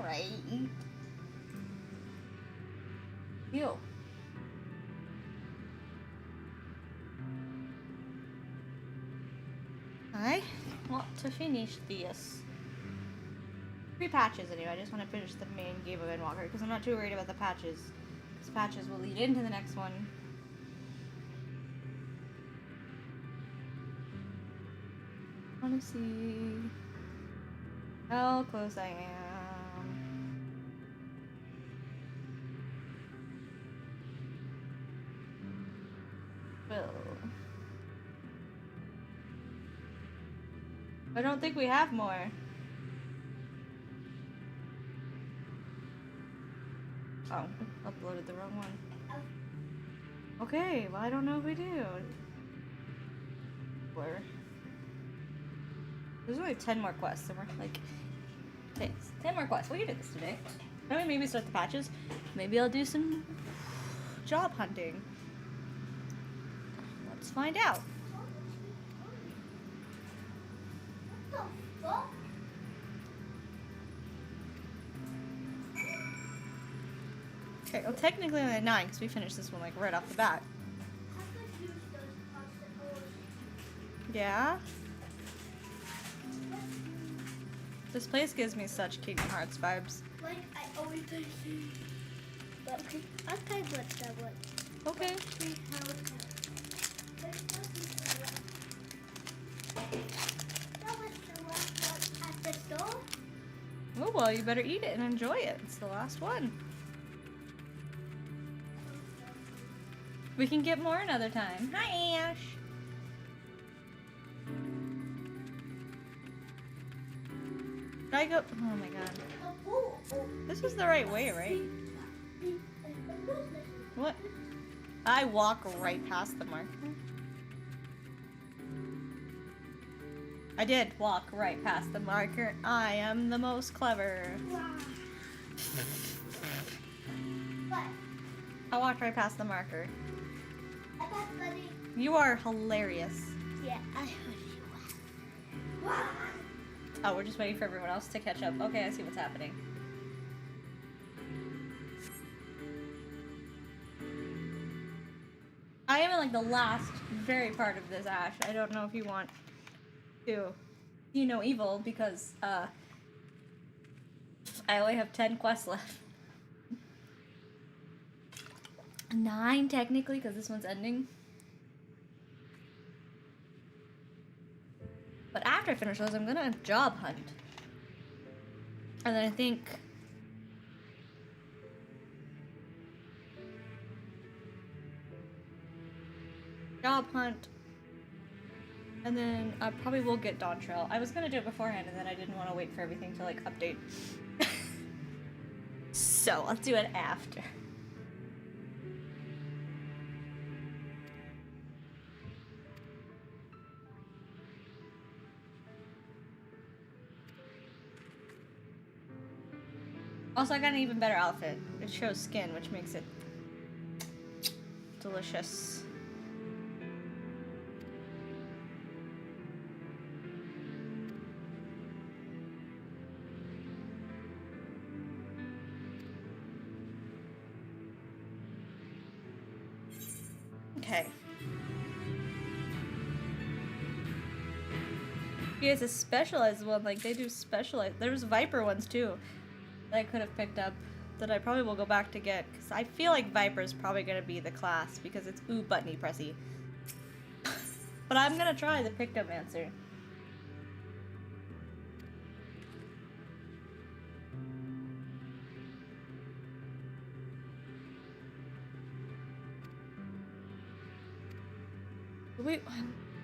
Alright. Ew. I want to finish this. 3 patches anyway. I just want to finish the main game of Endwalker because I'm not too worried about the patches. Because patches will lead into the next one. I want to see how close I am. Well, I don't think we have more. Oh, uploaded the wrong one. Okay, well I don't know if we do. Where? There's only 10 more quests, and we're like, 10 more quests. We can do this today. Maybe start the patches. Maybe I'll do some job hunting. Let's find out. Okay, well technically only 9 because we finished this one like right off the bat. Yeah? This place gives me such Kingdom Hearts vibes. Like I always do. But I'll tell you what that was. Okay. That was the last one at the store. Oh well, you better eat it and enjoy it. It's the last one. We can get more another time. Hi, Ash. Should I go? Oh my god. This is the right way, right? What? I walk right past the marker. I did walk right past the marker. I am the most clever. What? I walked right past the marker. That's funny. You are hilarious. Yeah, I heard you. Oh, we're just waiting for everyone else to catch up. Okay, I see what's happening. I am in like the last very part of this, Ash. I don't know if you want to see no evil because I only have 10 quests left. 9 technically because this one's ending. But after I finish those, I'm gonna job hunt. And then I think job hunt. And then I probably will get dawntrail. I was gonna do it beforehand and then I didn't want to wait for everything to like update. So let's do it after. Also, I got an even better outfit. It shows skin, which makes it delicious. Okay. Yeah, it's a specialized one. Like, they do specialized. There's Viper ones, too. That I could have picked up that I probably will go back to get because I feel like Viper is probably going to be the class because it's ooh buttony pressy. But I'm going to try the Pictomancer. Wait,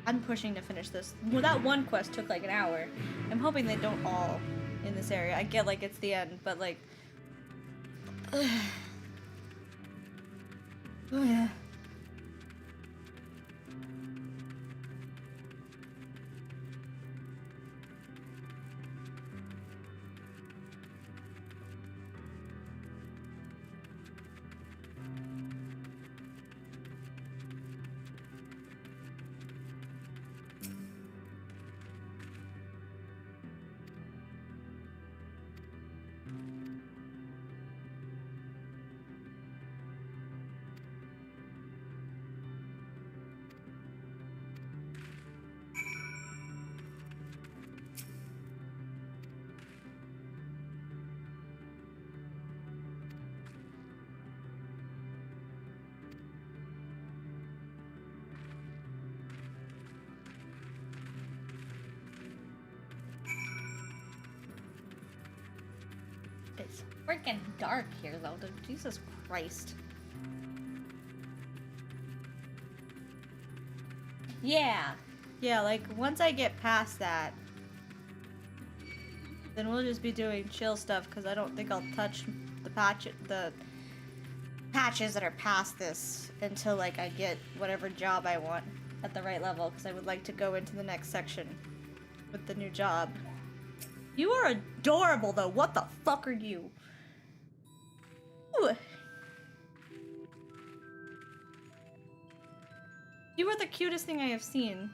I'm pushing to finish this. Well, that one quest took like an hour. I'm hoping they don't all in this area. I get like it's the end, but like oh yeah. freaking dark here, though. Jesus Christ. Yeah. Yeah, like, once I get past that, then we'll just be doing chill stuff, because I don't think I'll touch the patches that are past this until, like, I get whatever job I want at the right level, because I would like to go into the next section with the new job. You are adorable, though. What the fuck are you? Ooh. You are the cutest thing I have seen.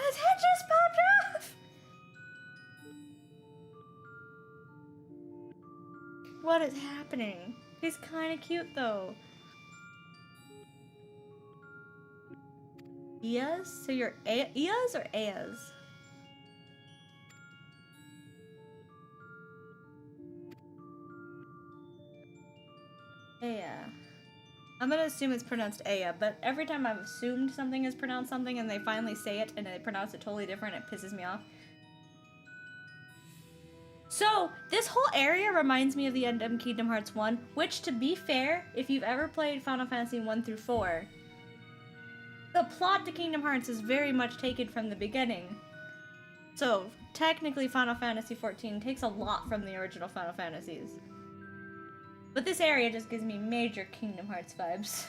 His head just popped off! What is happening? He's kind of cute, though. Ias? So you're Ias or Ayas? Aya. I'm gonna assume it's pronounced Aya, but every time I've assumed something is pronounced something and they finally say it and they pronounce it totally different, it pisses me off. So, this whole area reminds me of the end of Kingdom Hearts 1, which, to be fair, if you've ever played Final Fantasy 1 through 4, the plot to Kingdom Hearts is very much taken from the beginning. So, technically Final Fantasy 14 takes a lot from the original Final Fantasies. But this area just gives me major Kingdom Hearts vibes.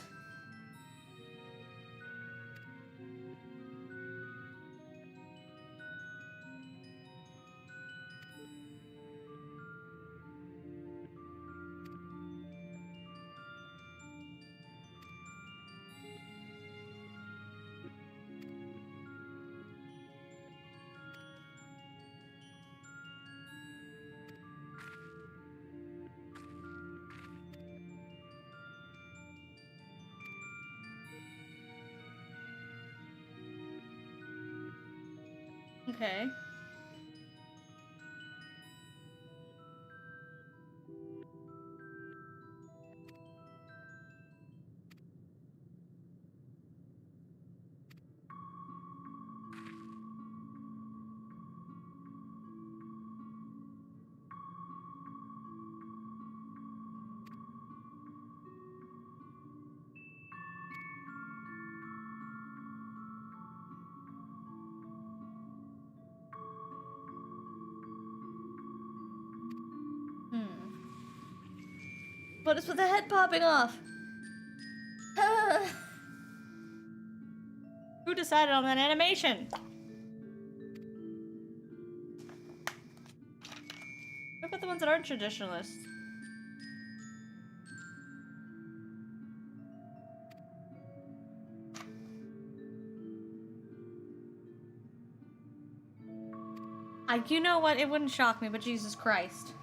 Okay. What is with the head popping off? Who decided on that animation? What about the ones that aren't traditionalists? You know what? It wouldn't shock me, but Jesus Christ.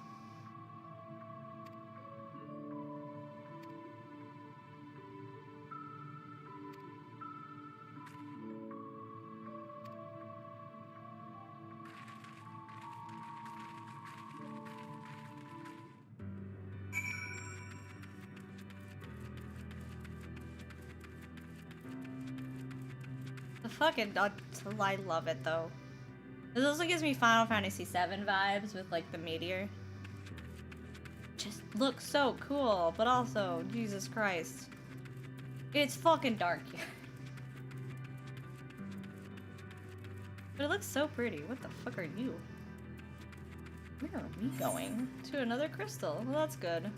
The fucking... I love it, though. This also gives me Final Fantasy VII vibes with, like, the meteor. Just looks so cool, but also, Jesus Christ. It's fucking dark here. But it looks so pretty. What the fuck are you? Where are we going? To another crystal. Well, that's good.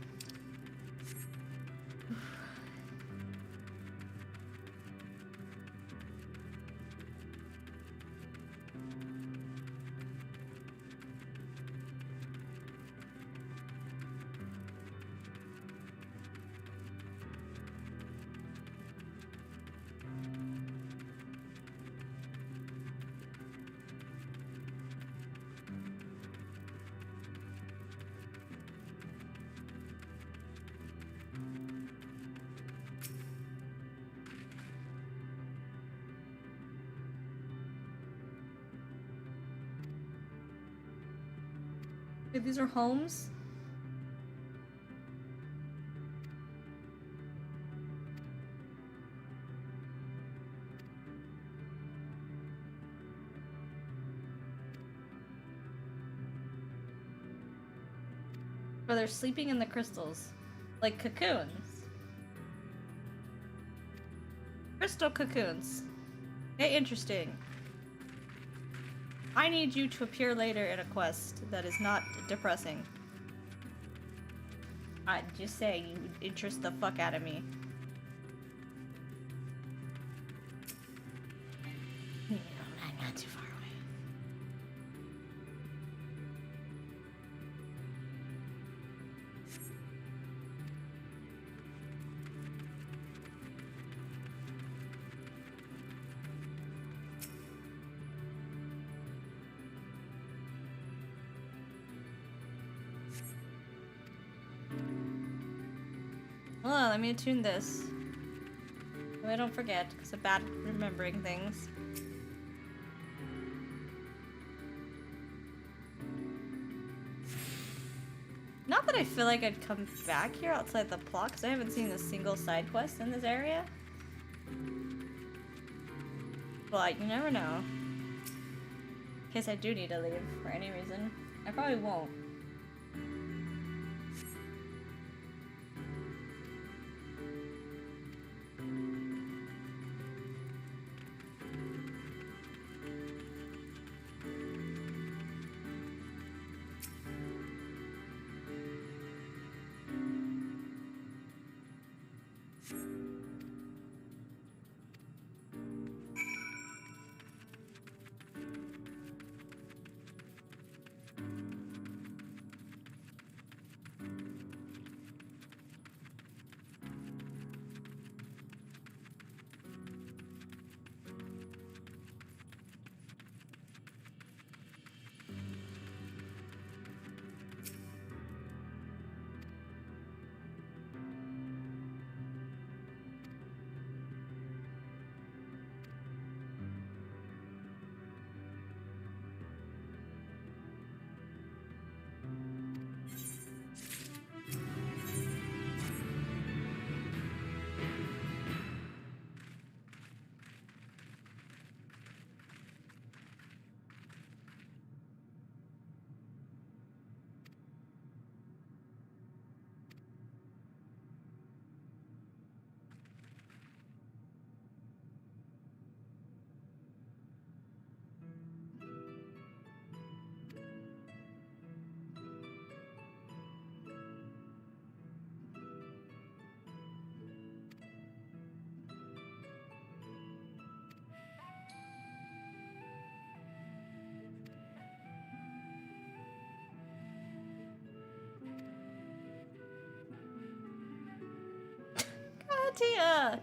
Okay, these are homes. Or they're sleeping in the crystals. Like cocoons. Crystal cocoons. Okay, interesting. I need you to appear later in a quest that is not depressing. I just say you interest the fuck out of me. No, not too far away. Hold on, let me attune this. So I don't forget, because I'm bad at remembering things. Not that I feel like I'd come back here outside the plot, because I haven't seen a single side quest in this area. But you never know. In case I do need to leave for any reason. I probably won't. Tia,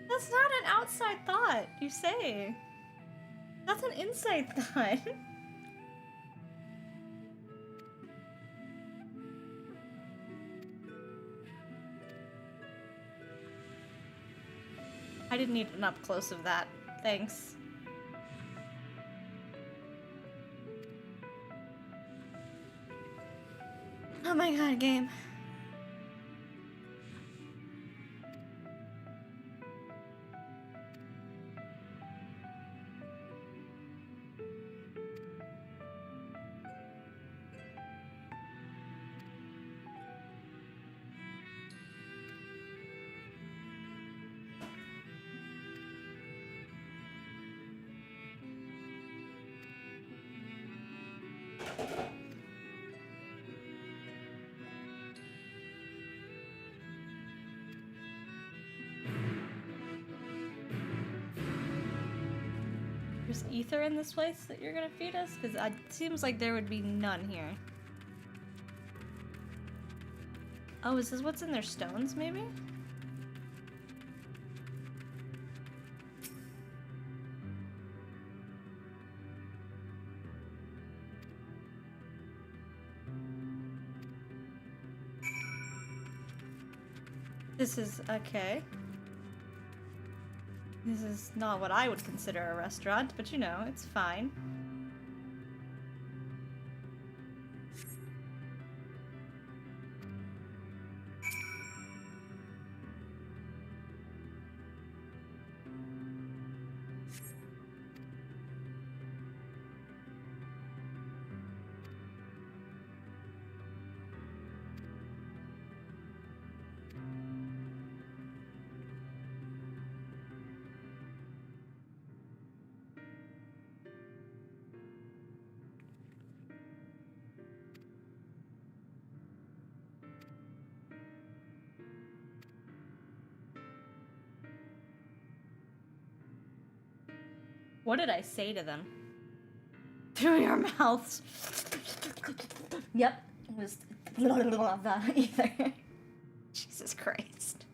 that's not an outside thought, you say. That's an inside thought. I didn't need an up close of that. Thanks. Oh my god, game. There's ether in this place that you're gonna feed us? Because it seems like there would be none here. Oh, is this what's in their stones, maybe? This is okay. This is not what I would consider a restaurant, but you know, it's fine. What did I say to them? Through your mouths. Yep. It was that either. Jesus Christ.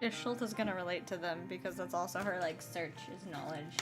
If Schulta's gonna relate to them because that's also her like search is knowledge.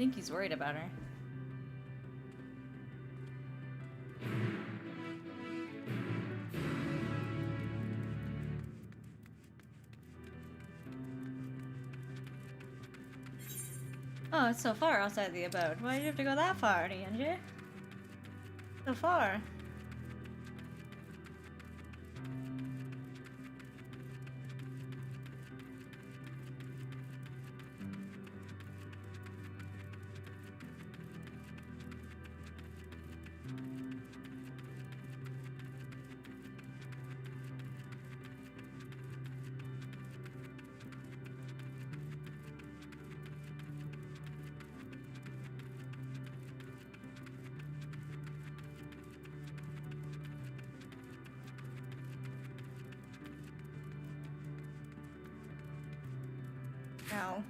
I think he's worried about her. Oh, it's so far outside the abode. Why did you have to go that far, Angie? So far. Ow.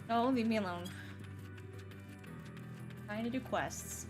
No, leave me alone. Trying to do quests.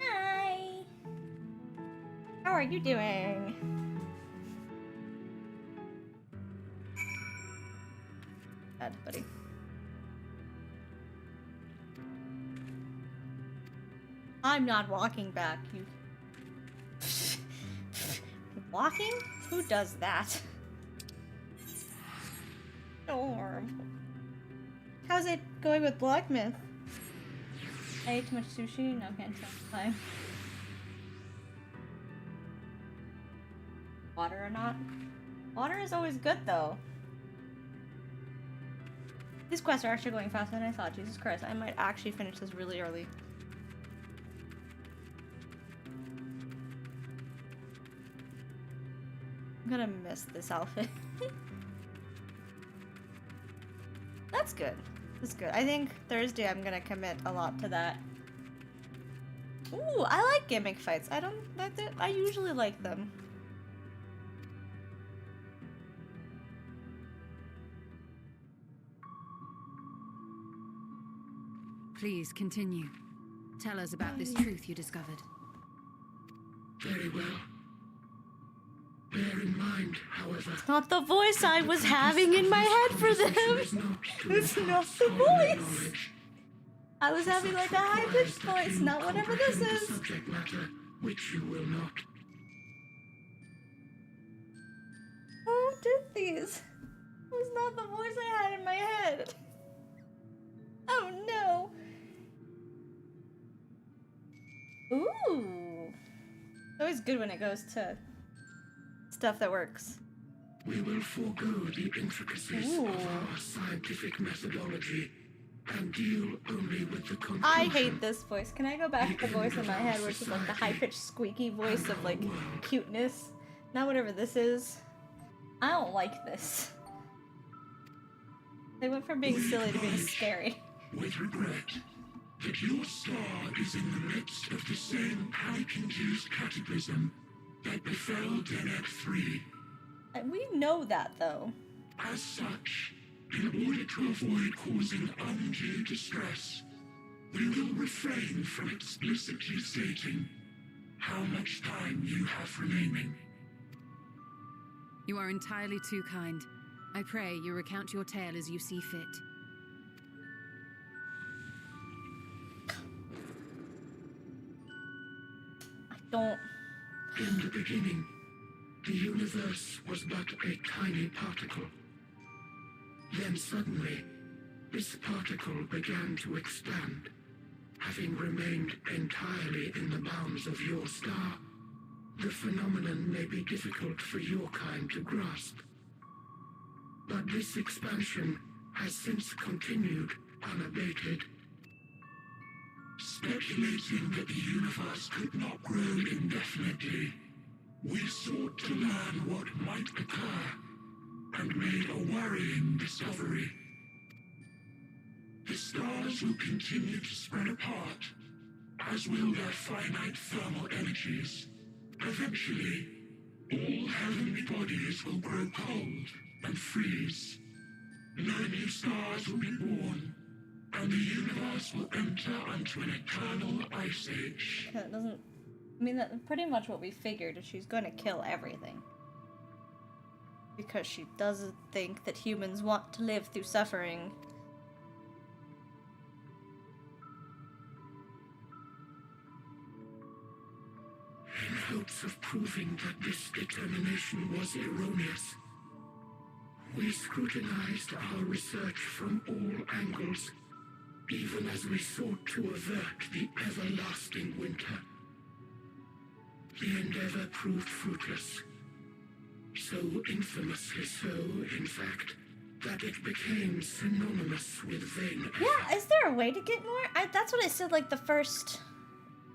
Hi. How are you doing? Bad, buddy. I'm not walking back, you. Walking? Who does that? Storm. How's it going with Blacksmith? I ate too much sushi? No, can't tell. Fine. Water or not? Water is always good, though. These quests are actually going faster than I thought. Jesus Christ, I might actually finish this really early. I'm gonna miss this outfit. That's good. That's good. I think Thursday I'm gonna commit a lot to that. Ooh, I like gimmick fights. I don't like that. I usually like them. Please continue. Tell us about this truth you discovered. Very well. Bear in mind, however, It's not the voice I was having in my head for them. It's not the voice. I was having like a high-pitched voice, not whatever this is. Subject matter, which you will not. Who did these? It was not the voice I had in my head. Oh no. Ooh. It's always good when it goes to stuff that works. We will forego the intricacies Ooh. of our scientific methodology and deal only with the conclusion. I hate this voice. Can I go back to the voice in my head where it's just like the high-pitched squeaky voice of like cuteness? Not whatever this is. I don't like this. They went from being silly to being scary. With regret, that your star is in the midst of the same panic-induced cataclysm that befell Denet 3. We know that though. As such, in order to avoid causing undue distress, we will refrain from explicitly stating how much time you have remaining. You are entirely too kind. I pray you recount your tale as you see fit. I don't. In the beginning, the universe was but a tiny particle. Then suddenly, this particle began to expand. Having remained entirely in the bounds of your star, the phenomenon may be difficult for your kind to grasp. But this expansion has since continued unabated. Speculating that the universe could not grow indefinitely, we sought to learn what might occur, and made a worrying discovery. The stars will continue to spread apart, as will their finite thermal energies. Eventually, all heavenly bodies will grow cold and freeze. No new stars will be born, and the universe will enter into an eternal ice age. That doesn't. I mean, that's pretty much what we figured. Is she's going to kill everything because she doesn't think that humans want to live through suffering. In hopes of proving that this determination was erroneous, we scrutinized our research from all angles, even as we sought to avert the everlasting winter. The endeavor proved fruitless. So infamously so, in fact, that it became synonymous with vain effort. Yeah, is there a way to get more? That's what I said, like, the first...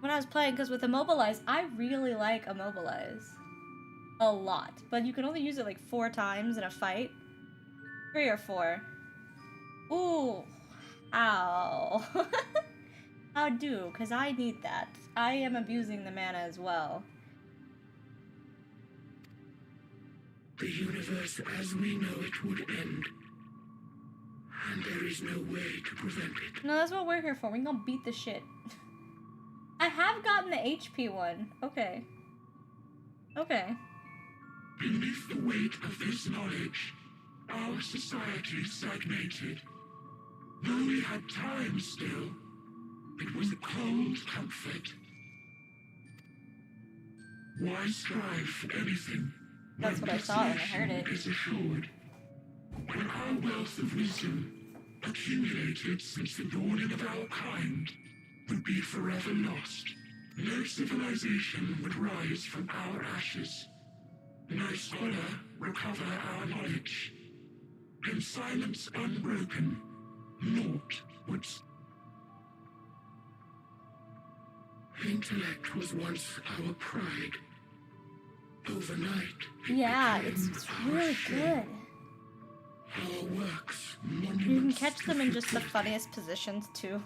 when I was playing, because with Immobilize, I really like Immobilize. a lot, but you can only use it like 4 times in a fight. 3 or 4. Ooh. Ow. How do? Because I need that. I am abusing the mana as well. The universe as we know it would end. And there is no way to prevent it. No, that's what we're here for. We're gonna beat the shit. I have gotten the HP one. Okay. Okay. Beneath the weight of this knowledge, our society stagnated. Though we had time still, it was a cold comfort. Why strive for anything? That's what I saw when I heard it. Is assured. When our wealth of wisdom, accumulated since the dawning of our kind, would be forever lost, no civilization would rise from our ashes. No scholar recover our knowledge. In silence unbroken, naught would. Intellect was once our pride. Overnight, it Yeah, became it's our really shame. good. Our works, You can monuments catch to them in just the futility. funniest positions too.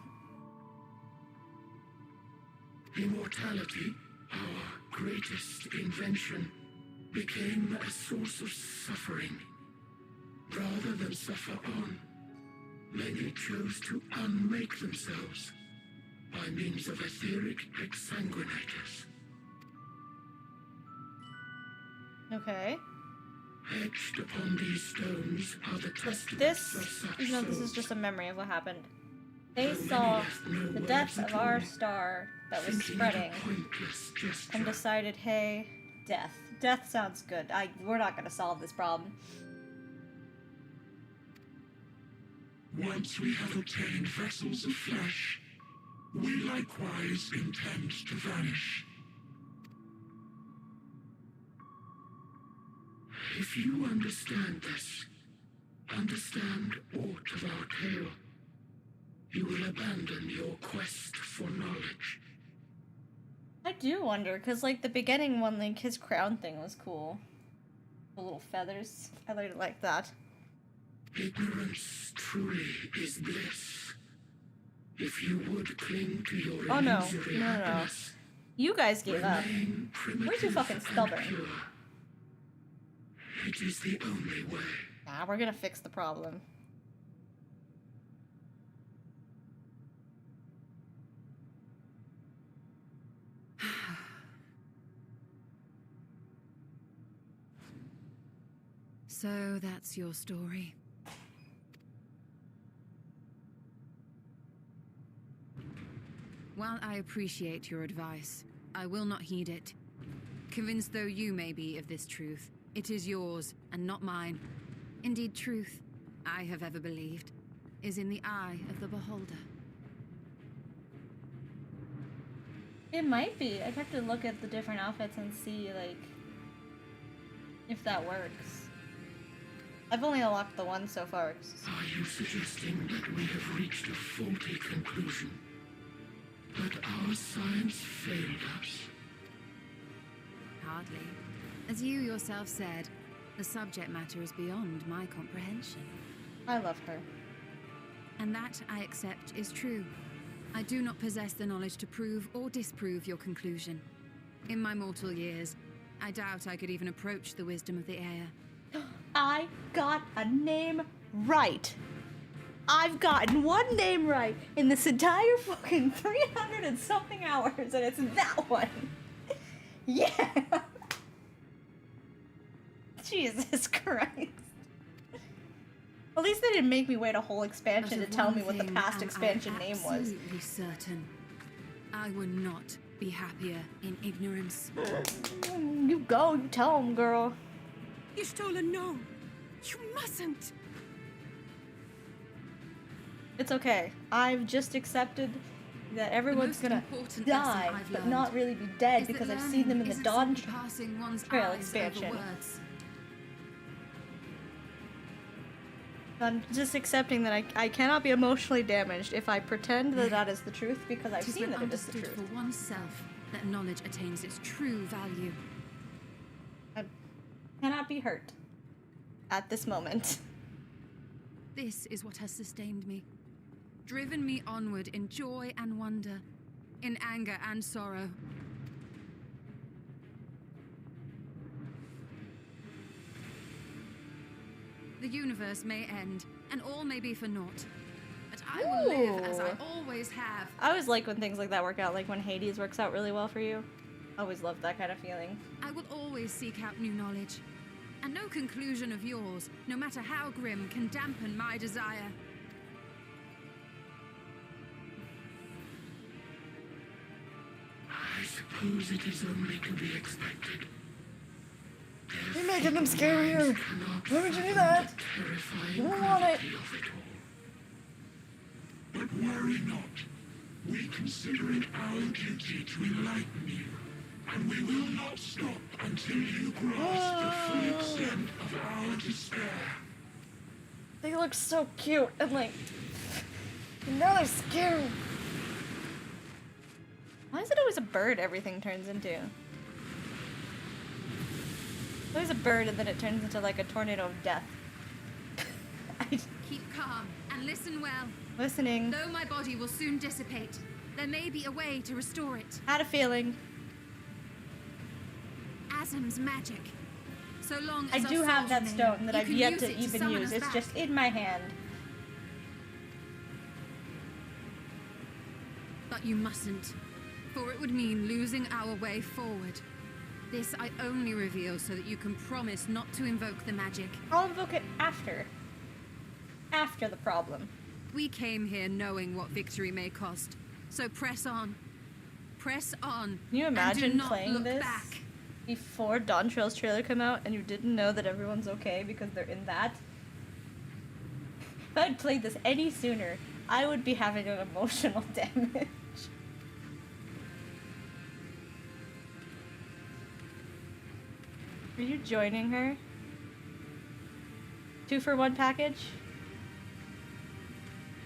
Immortality, our greatest invention, became a source of suffering. Rather than suffer on, many chose to unmake themselves by means of etheric exsanguinators. Okay. Etched upon these stones are the testaments This, of such even though this is souls. just a memory of what happened, they Though many saw left no the words death at of our all, star that was thinking it a spreading pointless gesture. and decided, hey, death. Death sounds good. We're not gonna solve this problem. Once we have obtained vessels of flesh, we likewise intend to vanish. If you understand this, understand aught of our tale, you will abandon your quest for knowledge. I do wonder, because, like, the beginning one, like, his crown thing was cool. The little feathers. I really like that. Ignorance truly is bliss. If you would cling to your Oh, no. illusory No, no, no. happiness, You guys gave up. remain primitive We're too fucking and stubborn. pure. It is the only way. Nah, we're gonna fix the problem. So that's your story. While I appreciate your advice, I will not heed it. Convinced though you may be of this truth, it is yours and not mine. Indeed, truth, I have ever believed, is in the eye of the beholder. It might be. I'd have to look at the different outfits and see, like, if that works. I've only unlocked the one so far. Are you suggesting that we have reached a faulty conclusion? That our science failed us? Hardly. As you yourself said, the subject matter is beyond my comprehension. I love her. And that, I accept, is true. I do not possess the knowledge to prove or disprove your conclusion. In my mortal years, I doubt I could even approach the wisdom of the air. I got a name right. I've gotten one name right in this entire fucking 300 and something hours, and it's that one. Yeah. Jesus Christ. At least they didn't make me wait a whole expansion to But of tell one me what the thing past am I expansion name was. absolutely certain. I would not be happier in ignorance. You go, you tell him, girl. You stole a no. You mustn't. It's okay. I've just accepted that everyone's most gonna important die, lesson I've but learned not really be dead is that because I've learning seen them in the isn't dawn simply passing one's trail eyes expansion. over words. I'm just accepting that I cannot be emotionally damaged if I pretend that that is the truth because I've It is seen when that it is the understood truth. for oneself that knowledge attains its true value. cannot be hurt at this moment. This is what has sustained me, driven me onward in joy and wonder, in anger and sorrow. The universe may end, and all may be for naught. But I will live as I always have. I always like when things like that work out, like when Hades works out really well for you. I always love that kind of feeling. I will always seek out new knowledge. And no conclusion of yours, no matter how grim, can dampen my desire. I suppose it is only to be expected. You're making them scarier. Why would you do that? Terrifying I don't want it. gravity of it all. But worry not. We consider it our duty to enlighten you, and we will not stop until you grasp the full extent of our despair. They look so cute and like, now they're scary. Why is it always a bird everything turns into? Always a bird and then it turns into like a tornado of death. Keep calm and listen well. Listening. Though my body will soon dissipate, there may be a way to restore it. Had a feeling. Asm's magic. So long I as do our have souls that remain, stone that you I've can yet use to it even summon use. us It's back. just in my hand. But you mustn't, for it would mean losing our way forward. This I only reveal so that you can promise not to invoke the magic. I'll invoke it after. After the problem. We came here knowing what victory may cost, so press on. Press on. Can you and do imagine not playing look this back. before Dawntrail's trailer came out and you didn't know that everyone's okay because they're in that? If I'd played this any sooner, I would be having an emotional damage. Are you joining her? 2-for-1 package?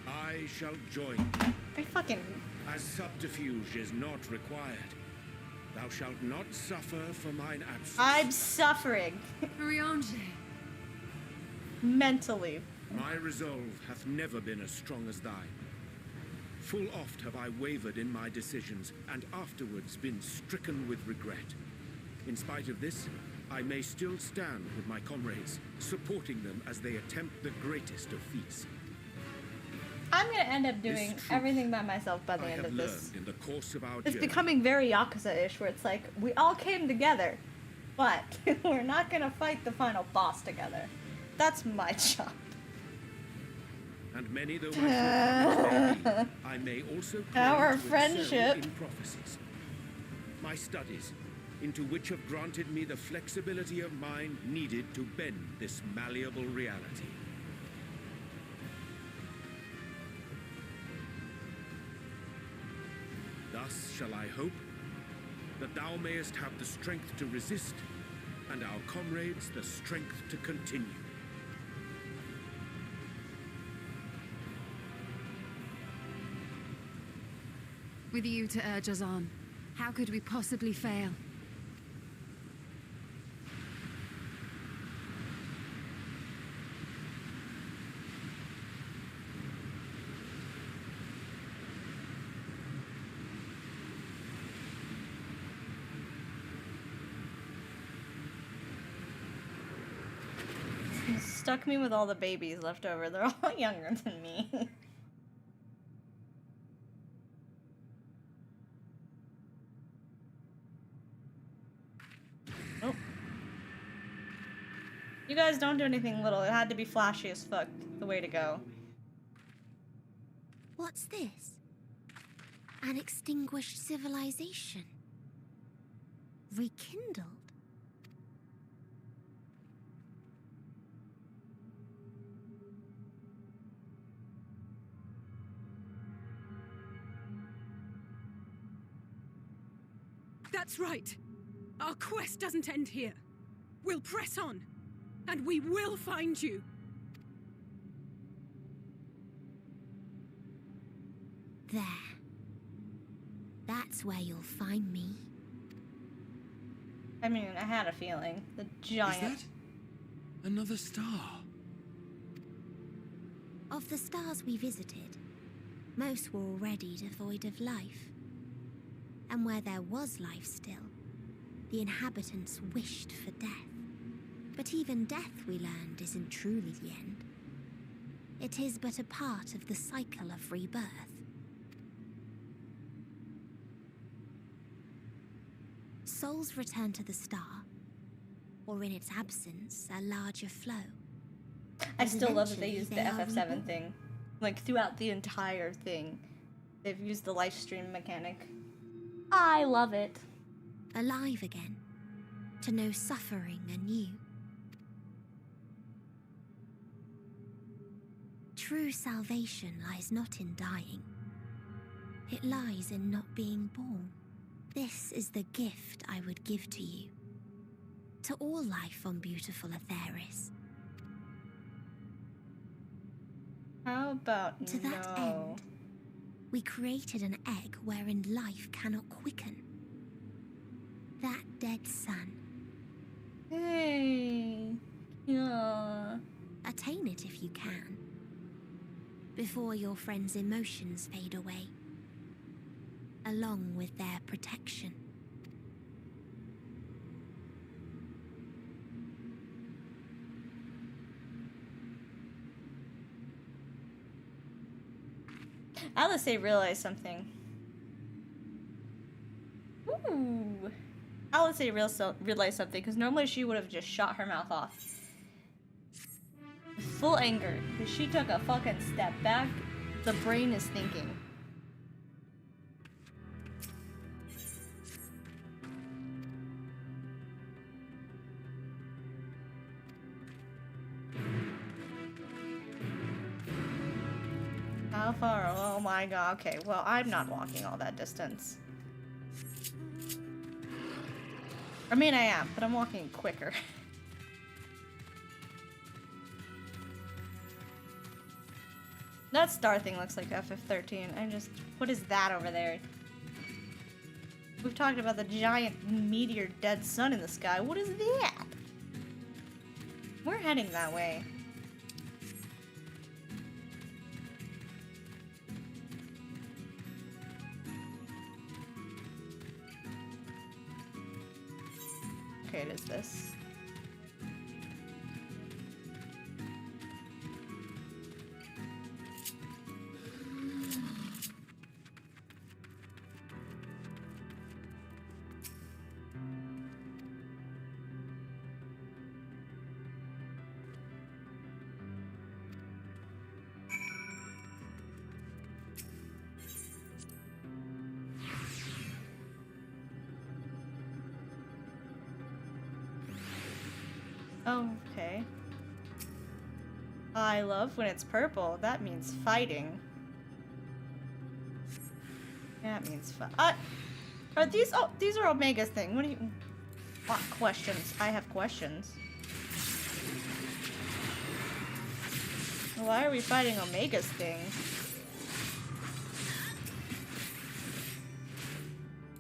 I shall join. I fucking... As subterfuge is not required, thou shalt not suffer for mine absence. I'm suffering. Riange. Mentally. My resolve hath never been as strong as thine. Full oft have I wavered in my decisions, and afterwards been stricken with regret. In spite of this, I may still stand with my comrades, supporting them as they attempt the greatest of feats. I'm gonna end up doing truth everything by myself by the I end have of learned this. in the course of our It's journey. becoming very Yakuza-ish, where it's like, we all came together, but we're not gonna fight the final boss together. That's my job. And many though my shortcomings may be, I may also claim Our to excel friendship. in prophecies. My studies, into which have granted me the flexibility of mind needed to bend this malleable reality. Thus shall I hope that thou mayest have the strength to resist, and our comrades the strength to continue. With you to urge us on, how could we possibly fail? You stuck me with all the babies left over. They're all younger than me. Oh. You guys don't do anything little. It had to be flashy as fuck. The way to go. What's this? An extinguished civilization. Rekindled? That's right. Our quest doesn't end here. We'll press on, and we will find you. There. That's where you'll find me. I mean, I had a feeling. The giant. Is that another star? Of the stars we visited, most were already devoid of life. And where there was life still, the inhabitants wished for death. But even death, we learned, isn't truly the end. It is but a part of the cycle of rebirth. Souls return to the star, or in its absence, a larger flow. I still love that they Eventually, used the they are FF7 reborn. thing. Like, throughout the entire thing. They've used the live stream mechanic. I love it. Alive again, to know suffering anew. True salvation lies not in dying. It lies in not being born. This is the gift I would give to you. To all life on beautiful Atheris. How about To that no? end, we created an egg wherein life cannot quicken. That dead sun. Hey. Yeah. Attain it if you can. Before your friend's emotions fade away. Along with their protection. Alice realized something. Ooh. Alice realized something, because normally she would have just shot her mouth off. With full anger, because she took a fucking step back. The brain is thinking. How far? Oh my god. Okay, well, I'm not walking all that distance. I mean, I am, but I'm walking quicker. That star thing looks like FF13. What is that over there? We've talked about the giant meteor dead sun in the sky. What is that? We're heading that way. Okay, it is this. Okay. I love when it's purple. That means fighting. That means are these? Oh, these are Omega's thing. What do you? What questions? I have questions. Why are we fighting Omega's thing?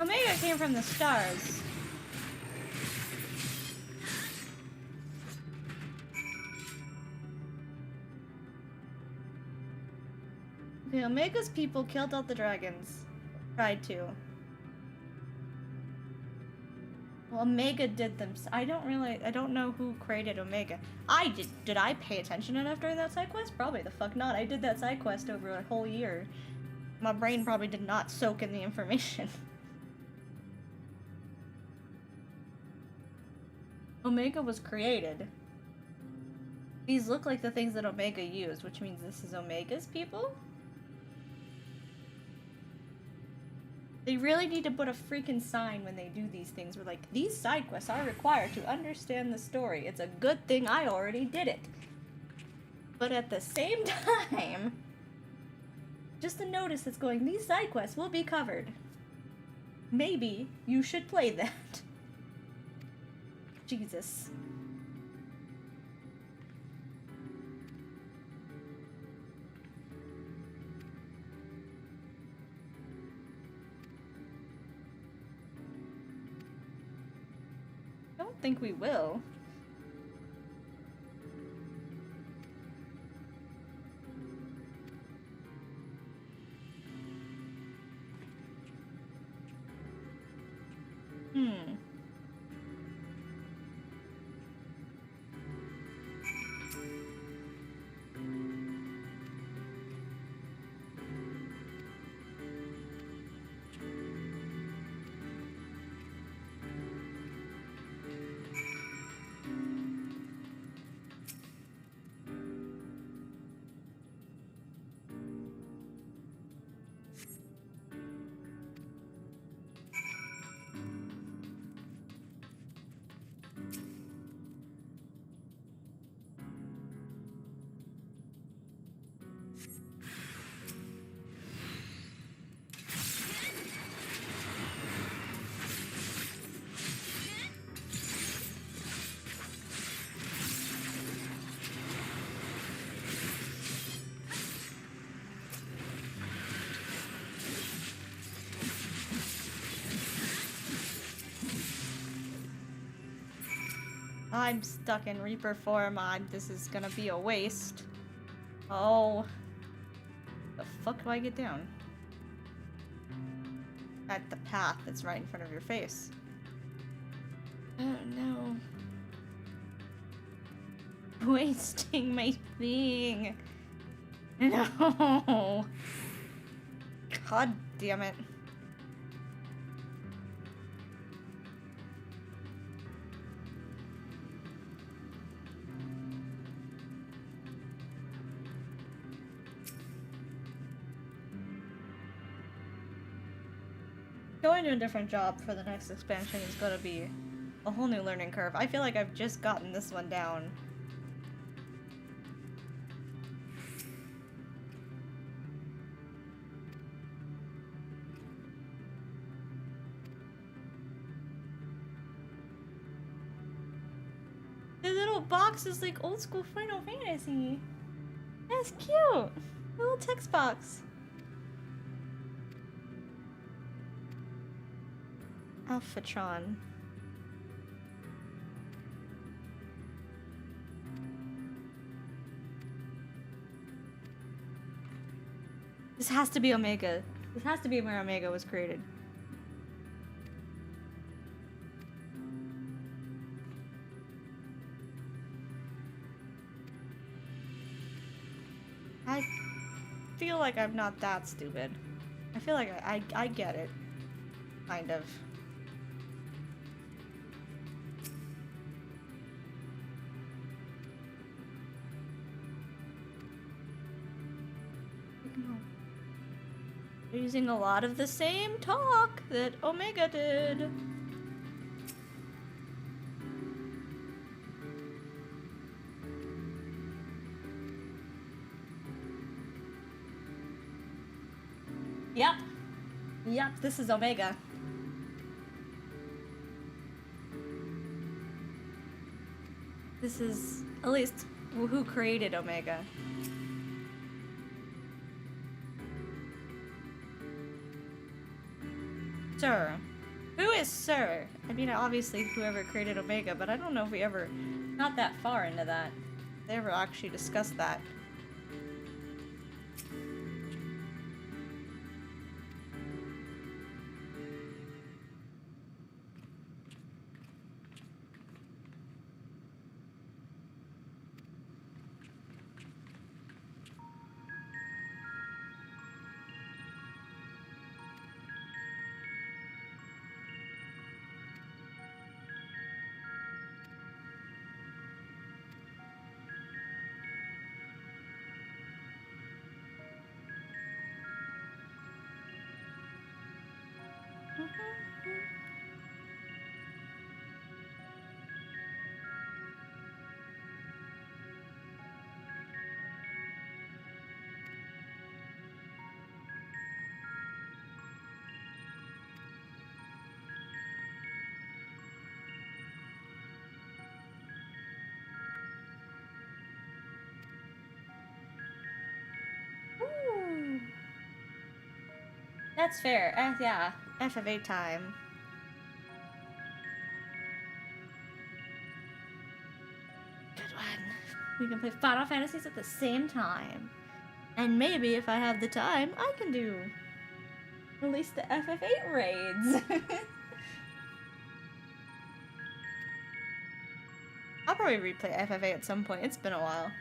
Omega came from the stars. The Omega's people killed all the dragons. Tried to. Well, Omega did them. I don't know who created Omega. Did I pay attention enough during that side quest? Probably the fuck not. I did that side quest over a whole year. My brain probably did not soak in the information. Omega was created. These look like the things that Omega used, which means this is Omega's people? They really need to put a freaking sign when they do these things. We're like, these side quests are required to understand the story. It's a good thing I already did it. But at the same time, just a notice that's going, these side quests will be covered. Maybe you should play that. Jesus. think we will. I'm stuck in Reaper form. This is gonna be a waste. Oh. The fuck do I get down? At the path that's right in front of your face. Oh no. Wasting my thing. No. God damn it. Going to a different job for the next expansion is going to be a whole new learning curve. I feel like I've just gotten this one down. The little box is like old school Final Fantasy. That's cute. A little text box. Alphatron. This has to be Omega. This has to be where Omega was created. I feel like I'm not that stupid. I feel like I get it. Kind of. They're using a lot of the same talk that Omega did. Yep. Yep, this is Omega. This is, at least, who created Omega. Sir. Who is Sir? I mean, obviously whoever created Omega, but I don't know if we ever got that far into that. They ever actually discussed that. Ooh. That's fair. Yeah, FFA time. We can play Final Fantasies at the same time. And maybe if I have the time, I can do at least the FF8 raids. I'll probably replay FF8 at some point. It's been a while.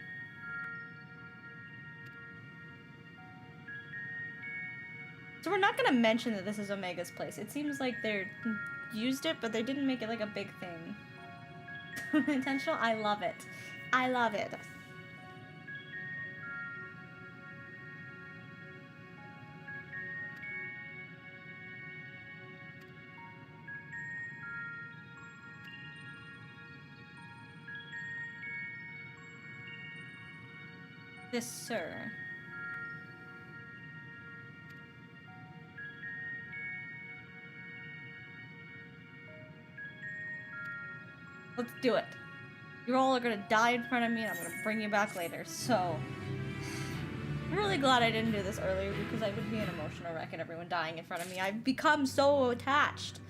So we're not gonna mention that this is Omega's place. It seems like they used it, but they didn't make it like a big thing. Intentional? I love it. I love it. This, sir. Let's do it. You all are gonna die in front of me and I'm gonna bring you back later, so... I'm really glad I didn't do this earlier because I would be an emotional wreck and everyone dying in front of me. I've become so attached.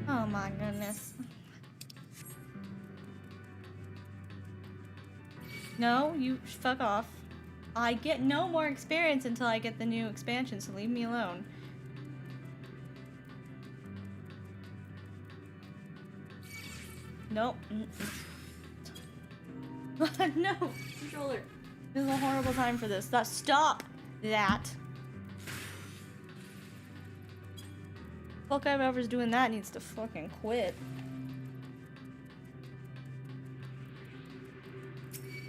Oh my goodness. No, you fuck off. I get no more experience until I get the new expansion, so leave me alone. Nope. No! Controller. This is a horrible time for this. Stop that. Fuck, whoever's doing that needs to fucking quit.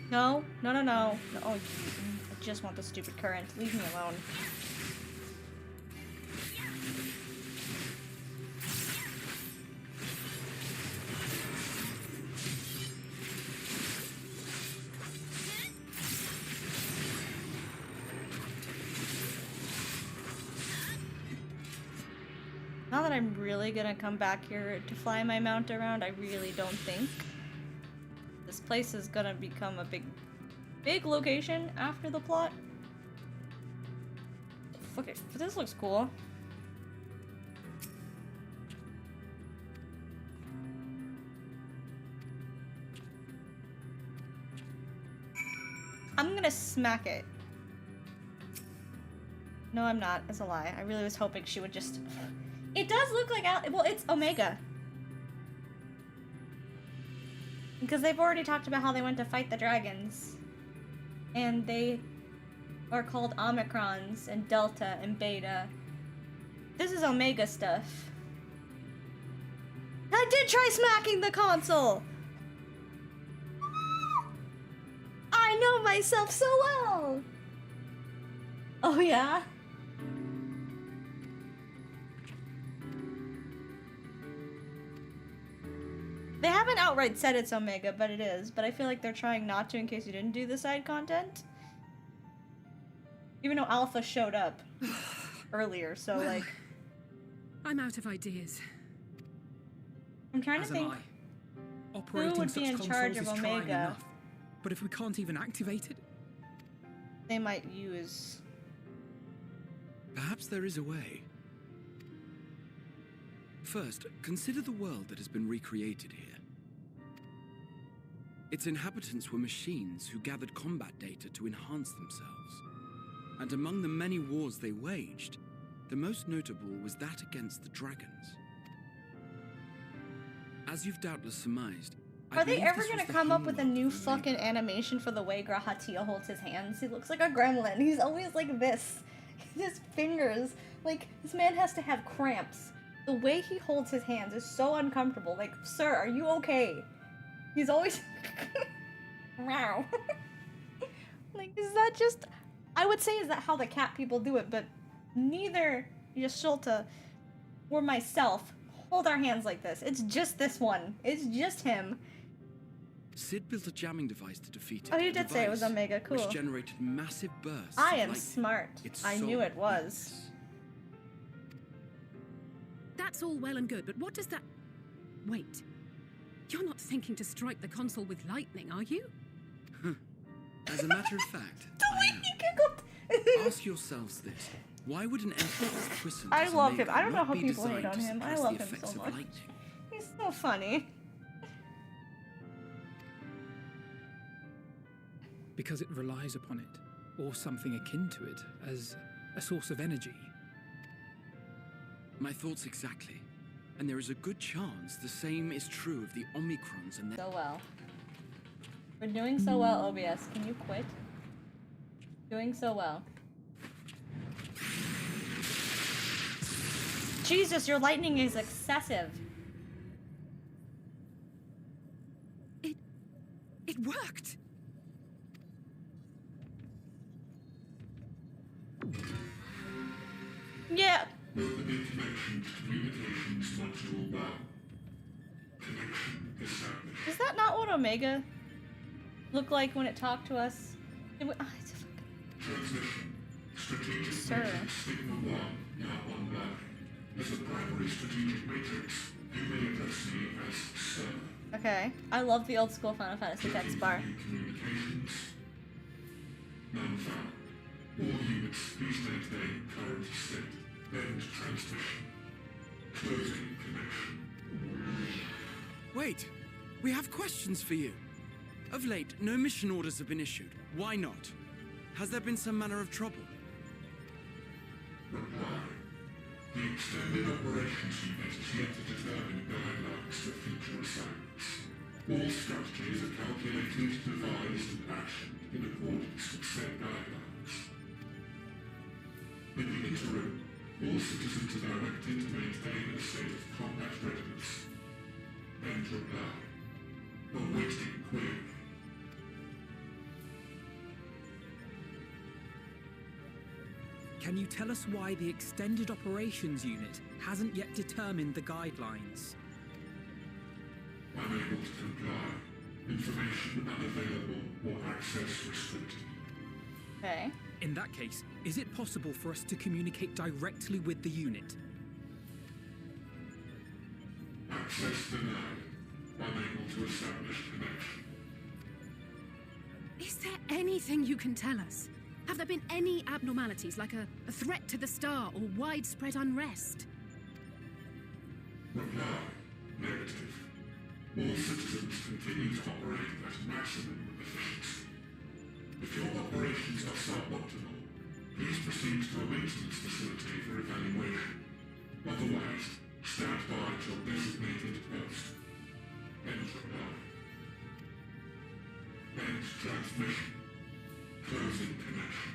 No, no, no, no. No, oh, I just want the stupid current. Leave me alone. Now that I'm really gonna come back here to fly my mount around, I really don't think this place is gonna become a big location after the plot. Fuck it, this looks cool. I'm gonna smack it. No, I'm not. It's a lie. I really was hoping she would just... It does look like... Well, it's Omega. Because they've already talked about how they went to fight the dragons. And they are called Omicrons and Delta and Beta. This is Omega stuff. I did try smacking the console! I know myself so well! Oh yeah? They haven't outright said it's Omega, but it is. But I feel like they're trying not to in case you didn't do the side content. Even though Alpha showed up earlier, so well, like... I'm out of ideas. I'm trying to think who would be in charge of Omega. But if we can't even activate it... They might use... Perhaps there is a way. First, consider the world that has been recreated here. Its inhabitants were machines who gathered combat data to enhance themselves. And among the many wars they waged, the most notable was that against the dragons. As you've doubtless surmised, are they ever gonna come up with a new fucking animation for the way Grahatia holds his hands? He looks like a gremlin. He's always like this. His fingers, like, this man has to have cramps. The way he holds his hands is so uncomfortable. Like, sir, are you okay? He's always... Wow. Like, is that just... I would say is that how the cat people do it, but neither Yashulta or myself hold our hands like this. It's just this one. It's just him. Sid built a jamming device to defeat it. Oh, you did say it was Omega. Cool. Which generated massive bursts. I am smart. I knew it was. That's all well and good, but what does that... Wait. You're not thinking to strike the console with lightning, are you? As a matter of fact, I am. Ask yourselves this. Why would an entity as puissant I as love Omega him. I don't know not how be people hate designed on to him. I suppress love the him effects so of much. lightning? He's so funny. Because it relies upon it, or something akin to it, as a source of energy. My thoughts exactly. And there is a good chance the same is true of the Omicrons and their... So well. We're doing so well, OBS. Can you quit? Doing so well. Jesus, your lightning is excessive. It worked! Yeah. Is that not what Omega looked like when it talked to us? Sir. Okay. I love the old school Final Fantasy text bar. All units, please maintain current state. End transmission. Closing connection. Wait! We have questions for you. Of late, no mission orders have been issued. Why not? Has there been some manner of trouble? Reply. The Extended Operations Unit is yet to determine guidelines for future assignments. All strategies are calculated, devised, and actioned in accordance with said guidelines. In the interim, all citizens are directed to maintain a state of combat readiness. End reply. Awaiting query. Can you tell us why the Extended Operations Unit hasn't yet determined the guidelines? Unable to comply. Information unavailable or access restricted. Okay. In that case, is it possible for us to communicate directly with the unit? Access denied. Unable to establish connection. Is there anything you can tell us? Have there been any abnormalities, like a threat to the star or widespread unrest? Reply. Negative. All citizens continue to operate at maximum efficiency. If your operations are suboptimal, please proceed to a maintenance facility for evaluation. Otherwise, stand by at your designated post. End reply. End transmission. Closing connection.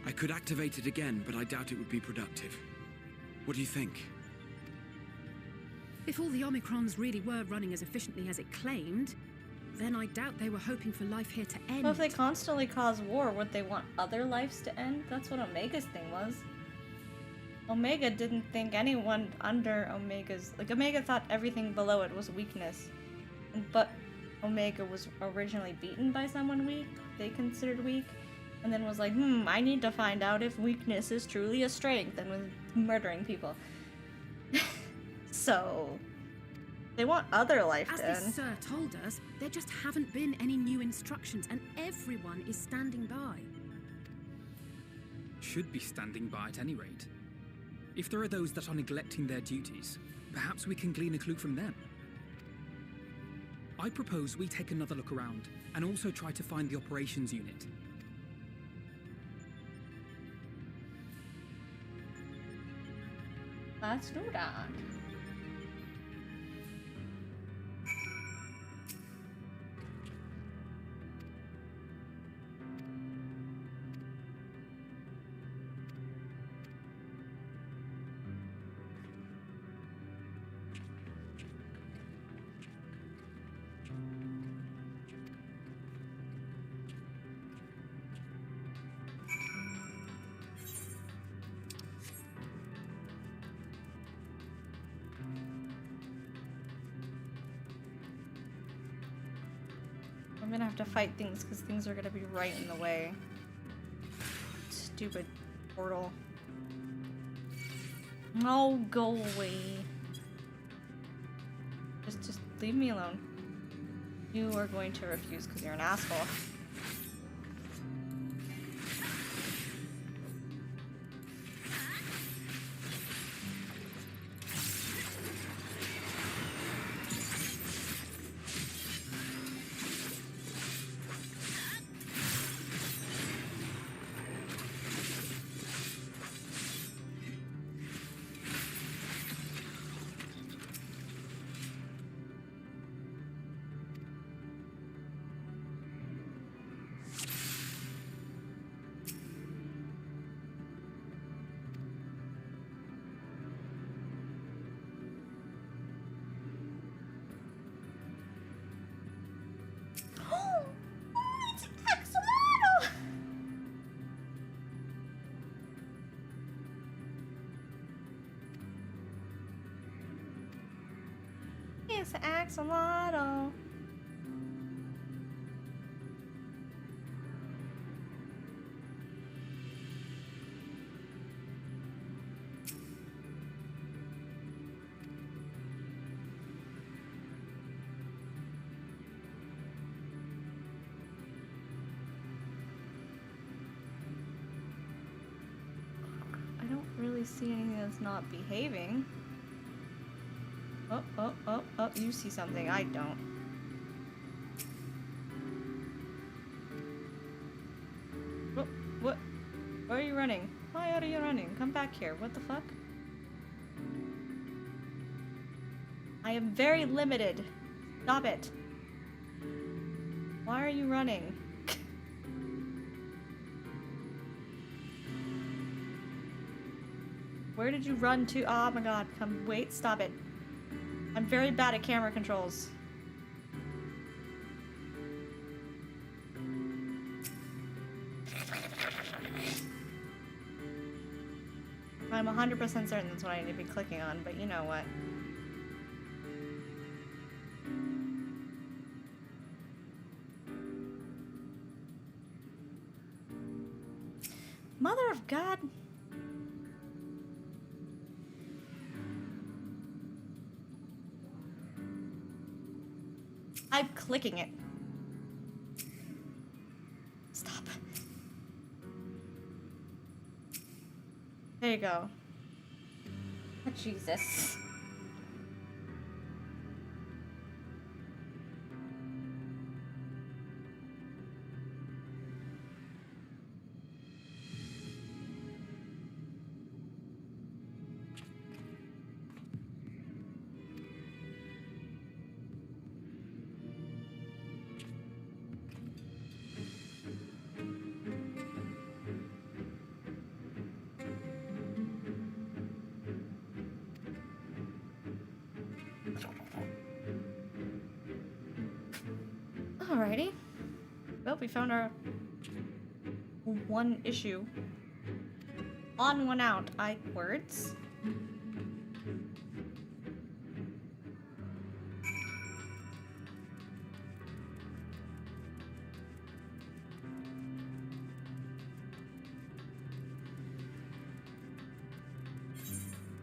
I could activate it again, but I doubt it would be productive. What do you think? If all the Omicrons really were running as efficiently as it claimed, then I doubt they were hoping for life here to end. Well, if they constantly cause war, would they want other lives to end? That's what Omega's thing was. Omega didn't think anyone under Omega's... Like, Omega thought everything below it was weakness. But Omega was originally beaten by someone weak, they considered weak, and then was like, I need to find out if weakness is truly a strength, and was murdering people. So... they want other life to As end. this sir told us, there just haven't been any new instructions, and everyone is standing by. Should be standing by at any rate. If there are those that are neglecting their duties, perhaps we can glean a clue from them. I propose we take another look around, and also try to find the operations unit. Let's do that. I'm gonna have to fight things because things are gonna be right in the way. Stupid portal. No, go away. Just leave me alone. You are going to refuse because you're an asshole. It's Axolotl. I don't really see anything that's not behaving. Oh, you see something. I don't. Oh, what? Where are you running? Why are you running? Come back here. What the fuck? I am very limited. Stop it. Why are you running? Where did you run to? Oh my god. Come, wait, stop it. I'm very bad at camera controls. I'm 100% certain that's what I need to be clicking on, but you know what? Mother of God! I'm clicking it. Stop. There you go. Oh, Jesus. Alrighty. Well, we found our one issue. On, one out. Words.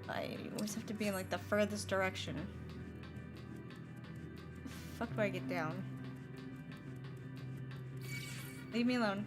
I always have to be in like the furthest direction. How the fuck do I get down? Leave me alone.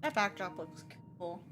That backdrop looks cool.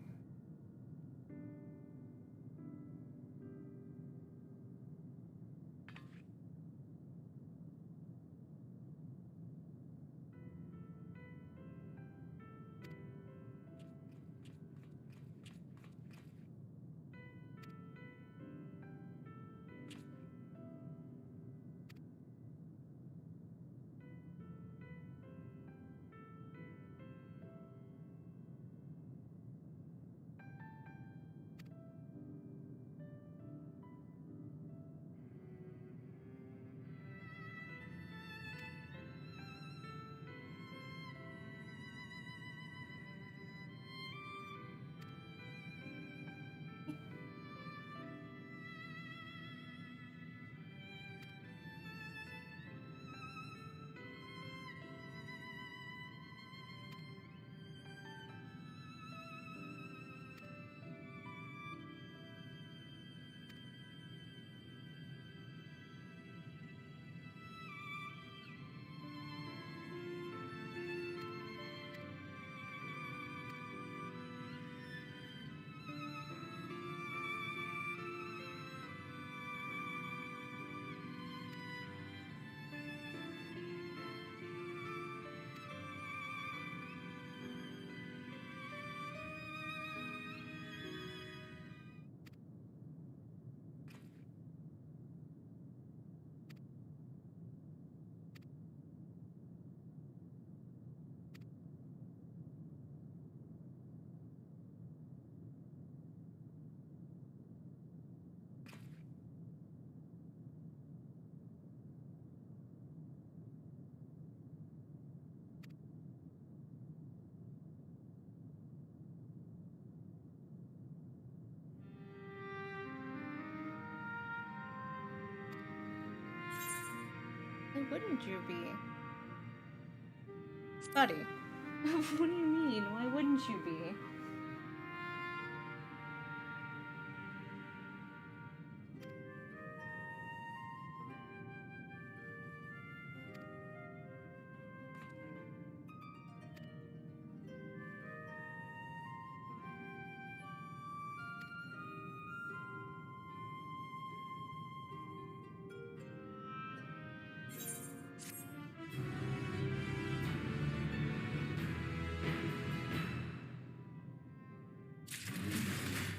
Why wouldn't you be? Buddy. What do you mean? Why wouldn't you be?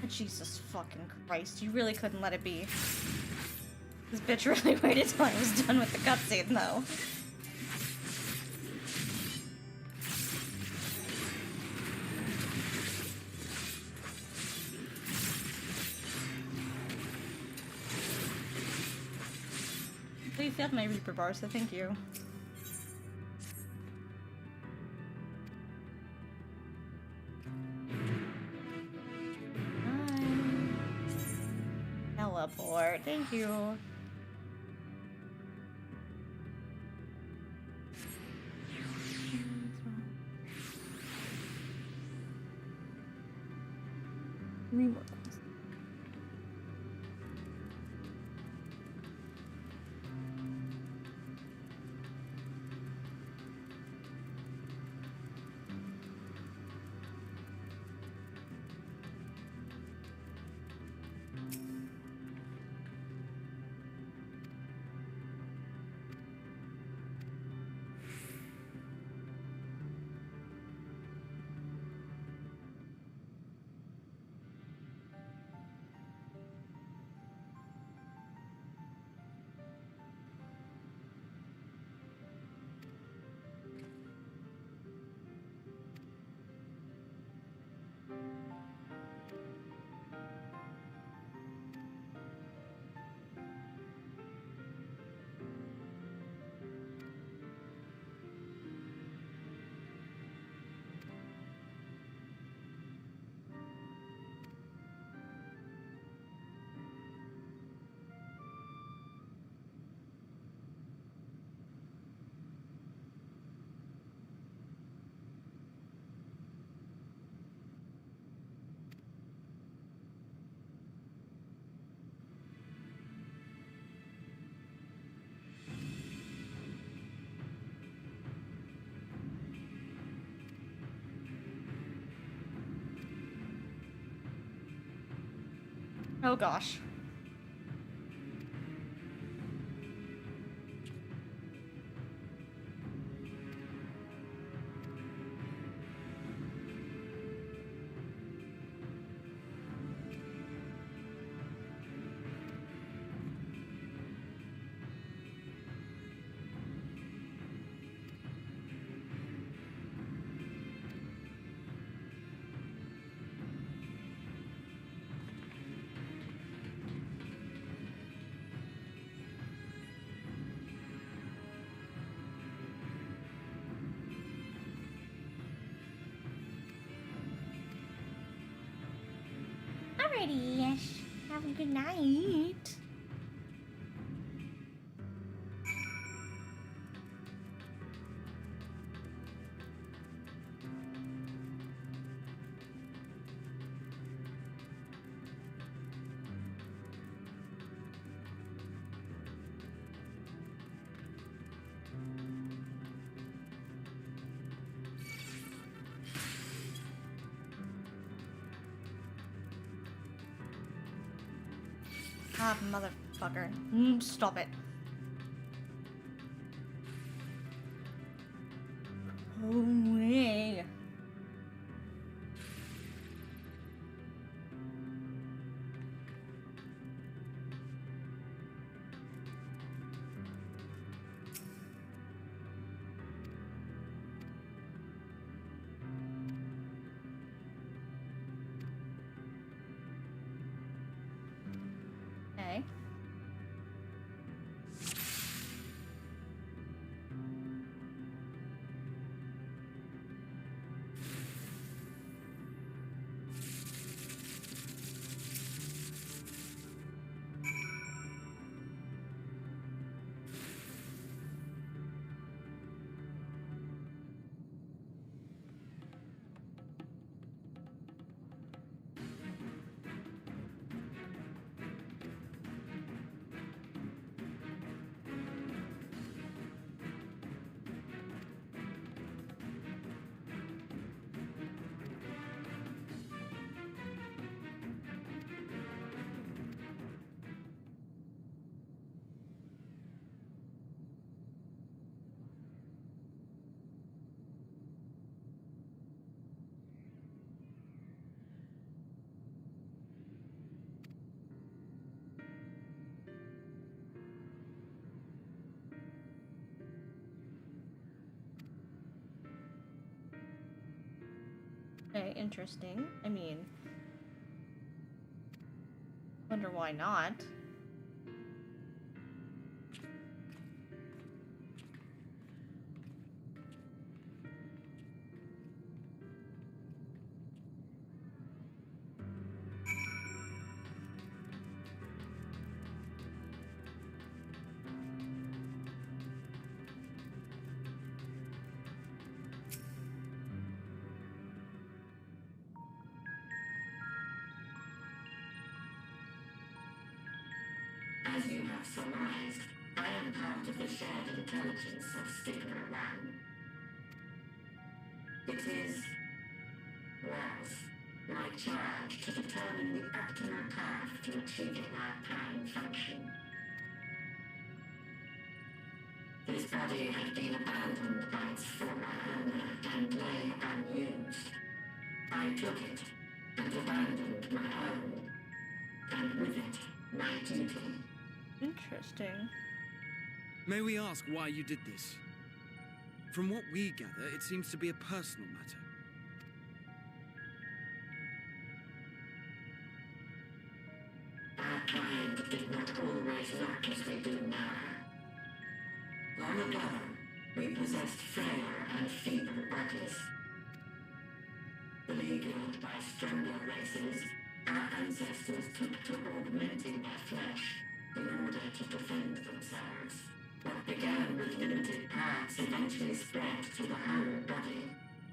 Jesus fucking Christ, you really couldn't let it be. This bitch really waited till I was done with the cutscene, though. Please have my Reaper bar, so thank you. Teleport, thank you. Rework. Oh gosh. Alrighty, have a good night. Ah, motherfucker. Stop it. Oh, hey. Okay. Okay, interesting. I mean, wonder why not. As you have surmised, I am part of the shared intelligence of Stigma One. It was my charge to determine the optimal path to achieving our prime function. This body had been abandoned by its former owner and lay unused. I took it and abandoned my own, and with it, my duty. Interesting. May we ask why you did this? From what we gather, it seems to be a personal matter. Our kind did not always look as they do now. Long ago, we possessed frail and feeble bodies. Beleaguered by stronger races, our ancestors took to augmenting their flesh in order to defend themselves. What began with limited parts eventually spread to the whole body,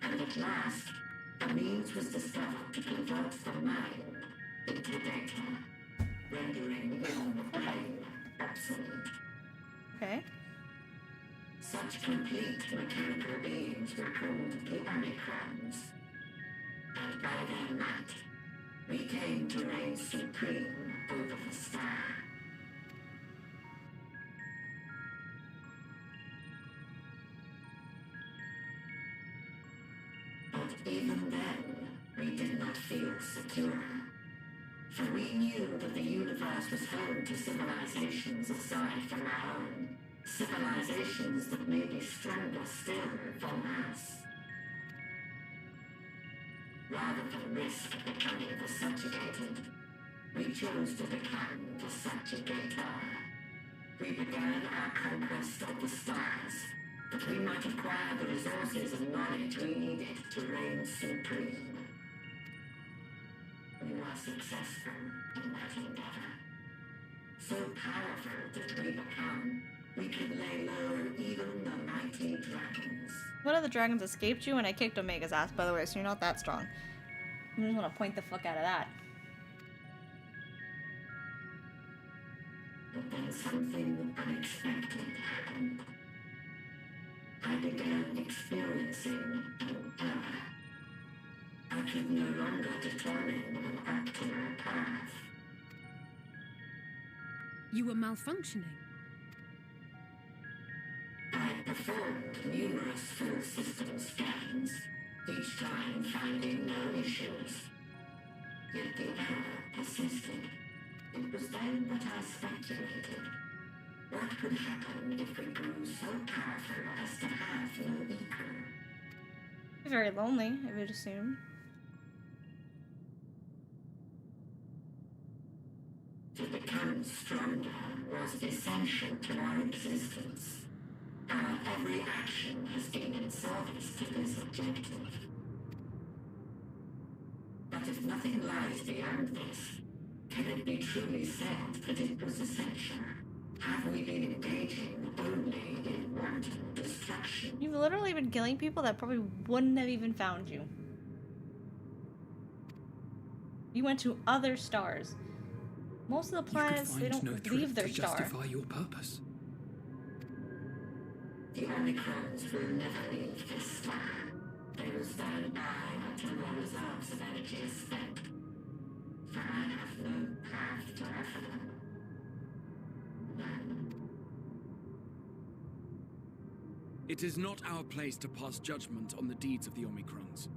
and at last, a means was discovered to convert the mind into data, rendering even the brain obsolete. Okay. Such complete mechanical beings were called the Omicrons, and by their might, we came to reign supreme over the star. But even then, we did not feel secure. For we knew that the universe was home to civilizations aside from our own. Civilizations that may be stronger still than us. Rather than risk becoming the subjugated, we chose to become the subjugator. We began our conquest of the stars, that we might acquire the resources and knowledge we needed to reign supreme. We were successful in that endeavor. So powerful did we become, we could lay low even the mighty dragons. One of the dragons escaped you and I kicked Omega's ass, by the way, so you're not that strong. I just want to point the fuck out of that. But then something unexpected happened. I began experiencing an error. I could no longer determine an optimal path. You were malfunctioning. I performed numerous full system scans, each time finding no issues. Yet the error persisted. It was then that I speculated. What could happen if we grew so powerful as to have no equal? Very lonely, I would assume. To become stronger was essential to our existence. Our every action has been in service to this objective. But if nothing lies beyond this, can it be truly said that it was essential? Have we been engaging only in wanton destruction? You've literally been killing people that probably wouldn't have even found you. You went to other stars. Most of the planets, they don't leave their star. Justify your purpose. The Omicrons will never leave this star. They will stand by until their reserves of energy is spent. For I have no path to offer them. None. It is not our place to pass judgment on the deeds of the Omicrons.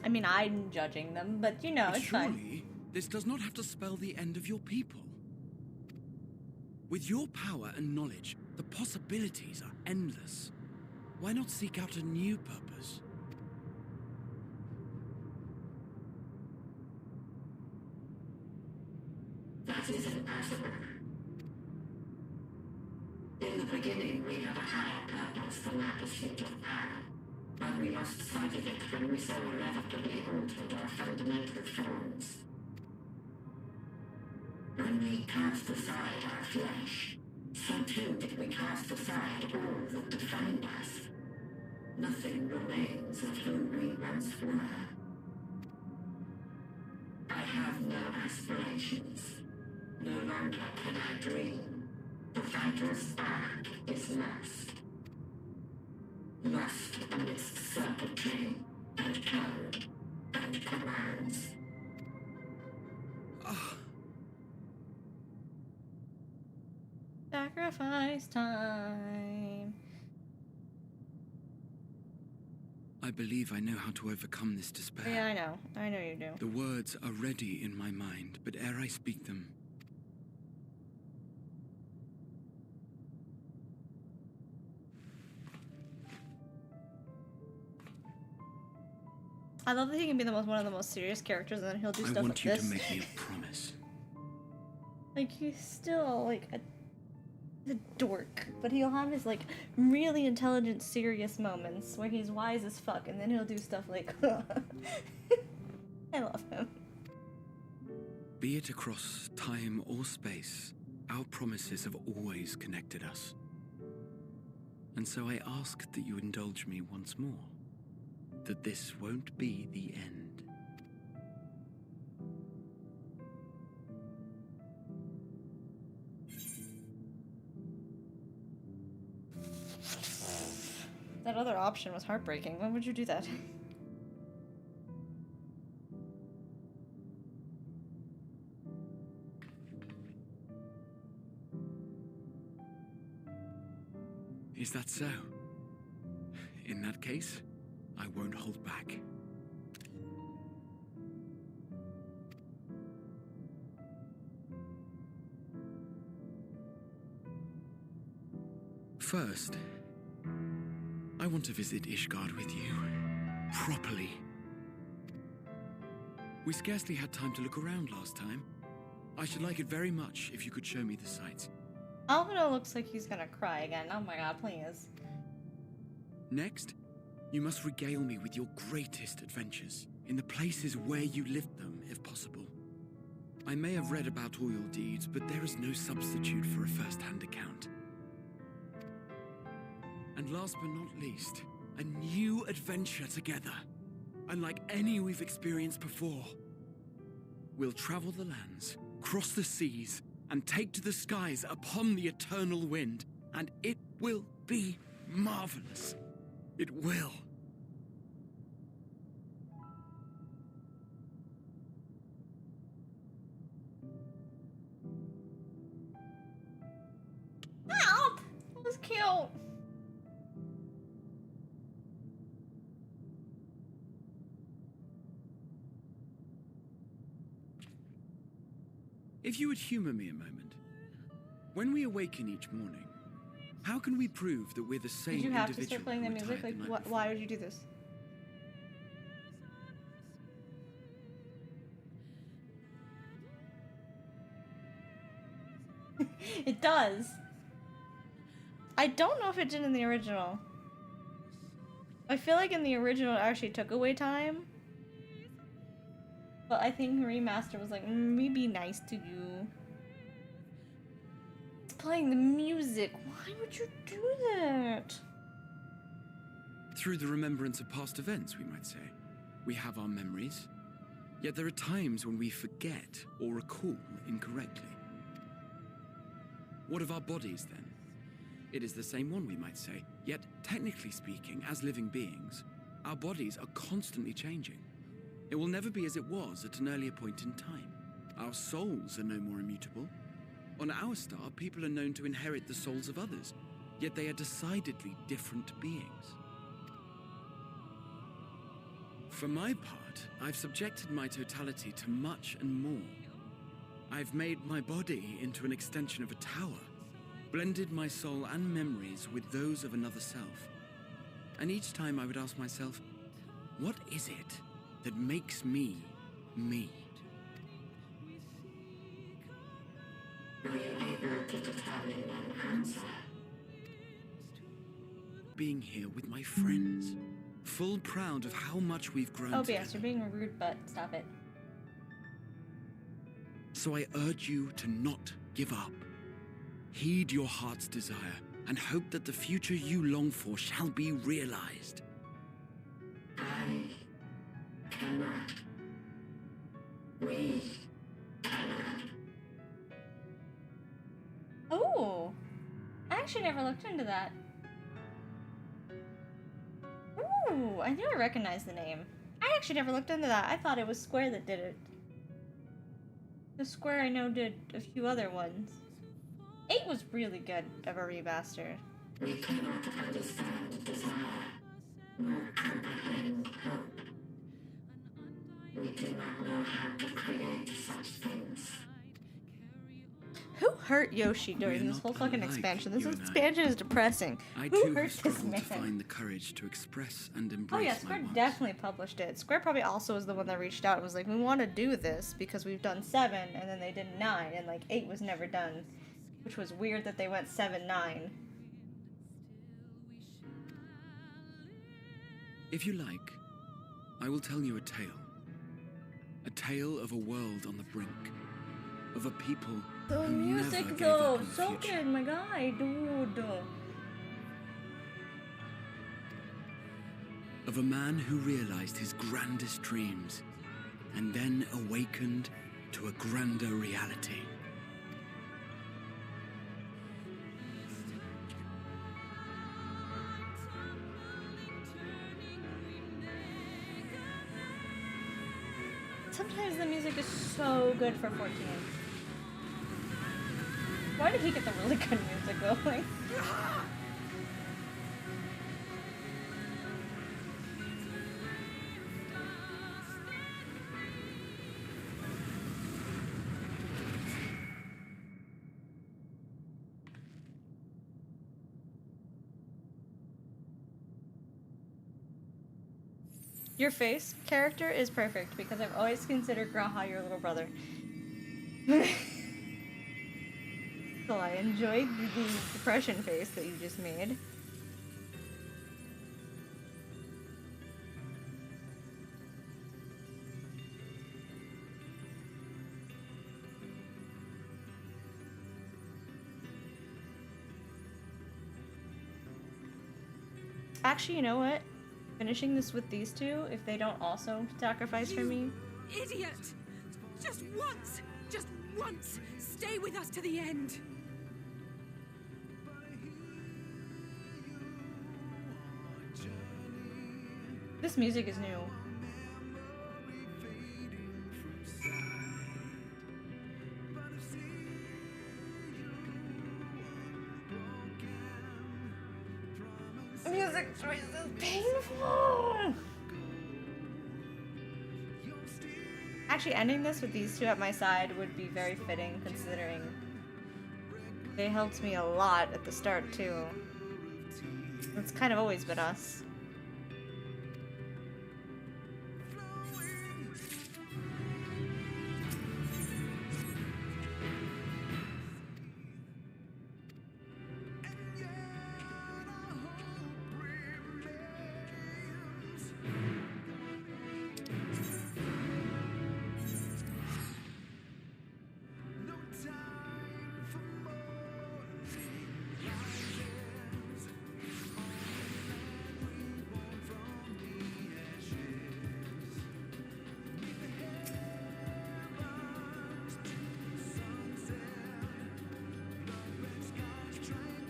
I mean, I'm judging them, but you know, But it's fine. surely, this does not have to spell the end of your people. With your power and knowledge, the possibilities are endless. Why not seek out a new purpose? That is impossible. In the beginning, we had a higher purpose than our pursuit of power, but we lost sight of it when we so irrevocably altered our fundamental forms. When we cast aside our flesh, so too did we cast aside all that defined us. Nothing remains of who we once were. I have no aspirations. No longer can I dream. The vital spark is lost. Lost amidst circuitry and code and commands. Sacrifice time. I believe I know how to overcome this despair. Yeah, I know. I know you do. The words are ready in my mind, but ere I speak them, I love that he can be one of the most serious characters, and then he'll do I stuff want like you this. to make me a promise. Like, he's still like a dork, but he'll have his like really intelligent, serious moments where he's wise as fuck, and then he'll do stuff like. I love him. Be it across time or space, our promises have always connected us. And so I ask that you indulge me once more, that this won't be the end. That other option was heartbreaking. Why would you do that? Is that so? In that case, I won't hold back. First, I want to visit Ishgard with you. Properly. We scarcely had time to look around last time. I should like it very much if you could show me the sights. Alvino looks like he's gonna cry again. Oh my god, please. Next, you must regale me with your greatest adventures, in the places where you lived them, if possible. I may have read about all your deeds, but there is no substitute for a first-hand account. And last but not least, a new adventure together, unlike any we've experienced before. We'll travel the lands, cross the seas, and take to the skies upon the eternal wind, and it will be marvelous. It will. Help! That was cute. If you would humor me a moment, when we awaken each morning, how can we prove that we're the same Did you have to individual start playing the who music? retired Like, the night before? why would you do this? It does. I don't know if it did in the original. I feel like in the original it actually took away time. But I think remaster was like, maybe nice to you. It's playing the music. Why would you do that? Through the remembrance of past events, we might say. We have our memories, yet there are times when we forget or recall incorrectly. What of our bodies, then? It is the same one, we might say, yet technically speaking, as living beings, our bodies are constantly changing. It will never be as it was at an earlier point in time. Our souls are no more immutable. On our star, people are known to inherit the souls of others, yet they are decidedly different beings. For my part, I've subjected my totality to much and more. I've made my body into an extension of a tower, blended my soul and memories with those of another self. And each time I would ask myself, what is it that makes me, me? Were you able to determine an answer? Being here with my friends, full proud of how much we've grown Oh, together. yes, you're being a rude butt. Stop it. So I urge you to not give up. Heed your heart's desire and hope that the future you long for shall be realized. I cannot. We cannot. Oh, I actually never looked into that. Ooh, I knew I recognized the name. I actually never looked into that. I thought it was Square that did it. The Square I know did a few other ones. 8 was really good of a remaster. We cannot understand desire, nor comprehend hope. We do not know how to create such things. Who hurt Yoshi during We're this not whole fucking alike, expansion? This you and I. expansion is depressing. I Who too hurt have this struggled man? to find the courage to express and Oh embrace yeah, my Square wants. definitely published it. Square probably also was the one that reached out and was like, we want to do this because we've done 7 and then they did 9 and like 8 was never done. Which was weird that they went 7, 9. If you like, I will tell you a tale. A tale of a world on the brink. Of a people The who music never gave though, up on the so future. good, my guy, dude. Of a man who realized his grandest dreams and then awakened to a grander reality. Sometimes the music is so good for 14. Why did he get the really good music going? Your face character is perfect because I've always considered Graha your little brother. So I enjoyed the depression face that you just made. Actually, you know what? Finishing this with these two, if they don't also sacrifice for me. Idiot! Just once, stay with us to the end. This music is new. Music choice is painful. Actually, ending this with these two at my side would be very fitting, considering they helped me a lot at the start too. It's kind of always been us.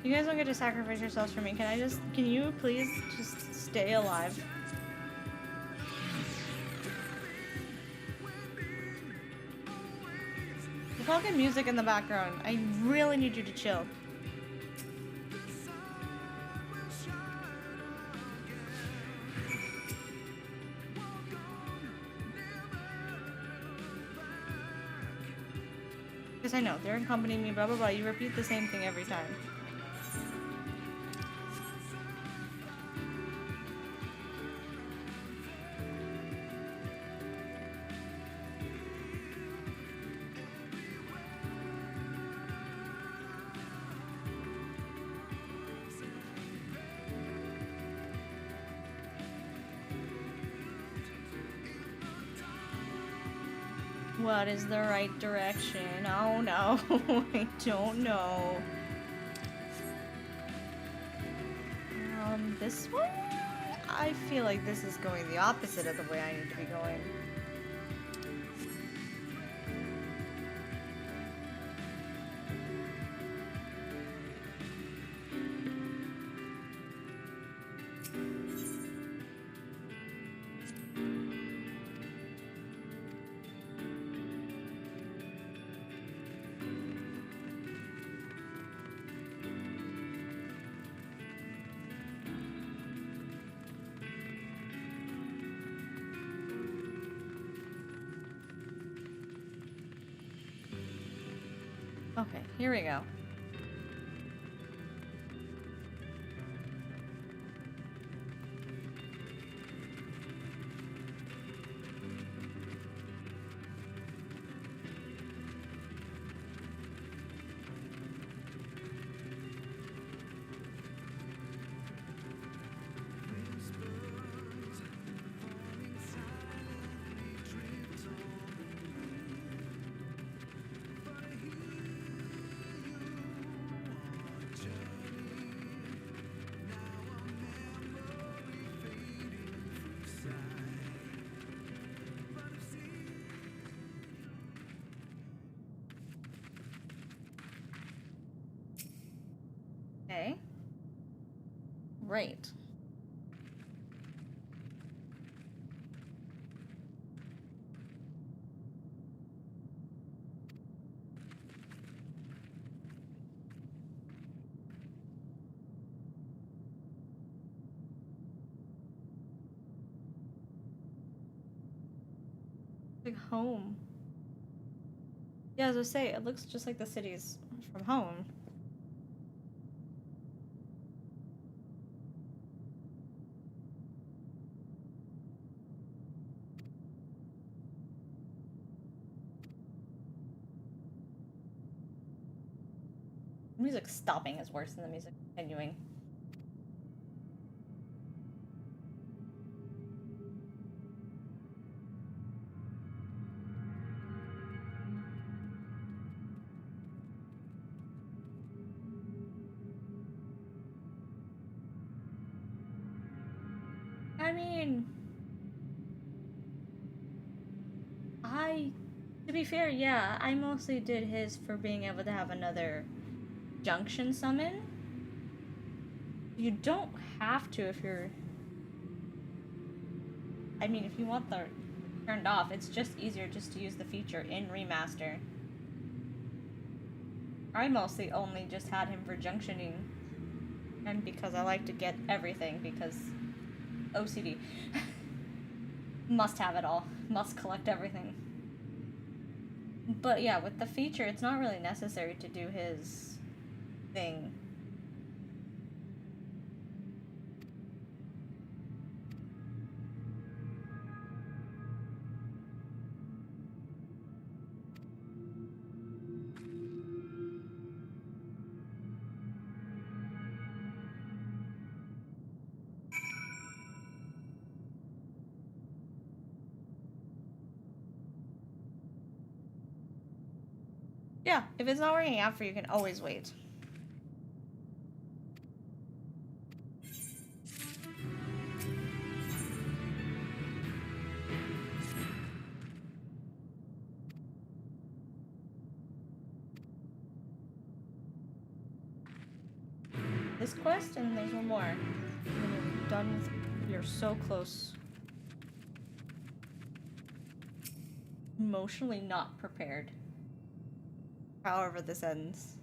You guys don't get to sacrifice yourselves for me. Can you please just stay alive? The fucking music in the background. I really need you to chill. Because I know, they're accompanying me, blah blah blah. You repeat the same thing every time. What is the right direction? Oh no, I don't know. This one? I feel like this is going the opposite of the way I need to be going. Okay, here we go. Okay. Right. Like home. Yeah, as I say, it looks just like the cities from home. music stopping is worse than the music continuing. I mean, to be fair, yeah, I mostly did his for being able to have another junction summon. You don't have to if you're... I mean, if you want the turned off, it's just easier just to use the feature in Remaster. I mostly only just had him for junctioning. And because I like to get everything, because OCD. Must have it all. Must collect everything. But yeah, with the feature, it's not really necessary to do his thing. Yeah, if it's not working out for you, you can always wait. This quest, and there's one more. And then you'll be done with... You're so close. Emotionally not prepared. However this ends.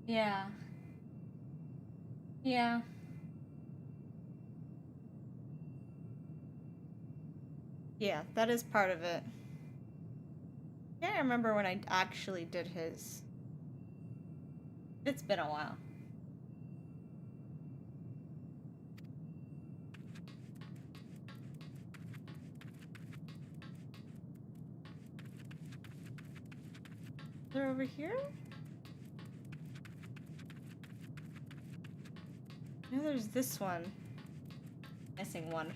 Yeah. Yeah. Yeah, that is part of it. I can't remember when I actually did his. It's been a while. They're over here? No, there's this one. Missing one.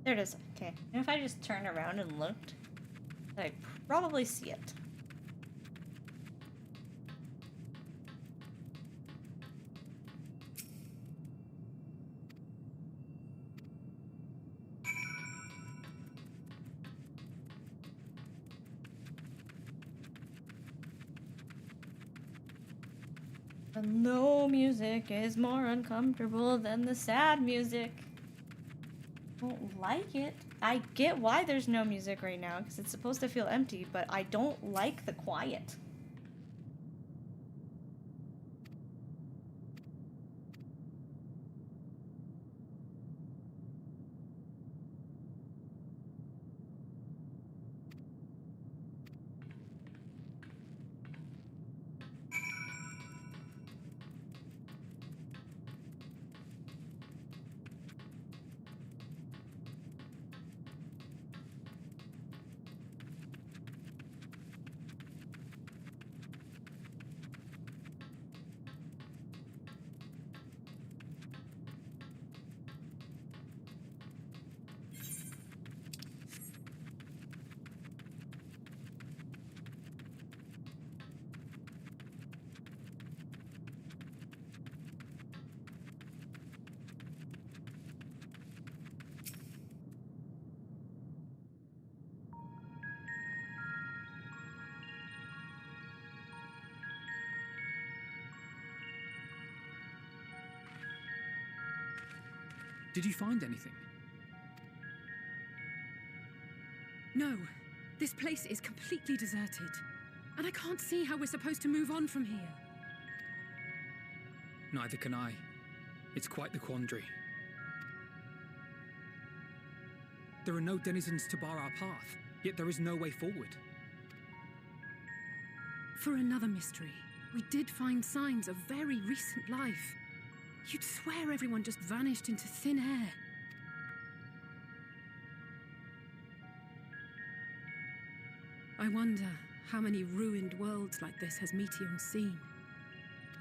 There it is. Okay. And if I just turned around and looked, I'd probably see it. And no music is more uncomfortable than the sad music. Don't like it. I get why there's no music right now, because it's supposed to feel empty, but I don't like the quiet. Did you find anything? No. This place is completely deserted. And I can't see how we're supposed to move on from here. Neither can I. It's quite the quandary. There are no denizens to bar our path, yet there is no way forward. For another mystery, we did find signs of very recent life. You'd swear everyone just vanished into thin air. I wonder how many ruined worlds like this has Meteor seen.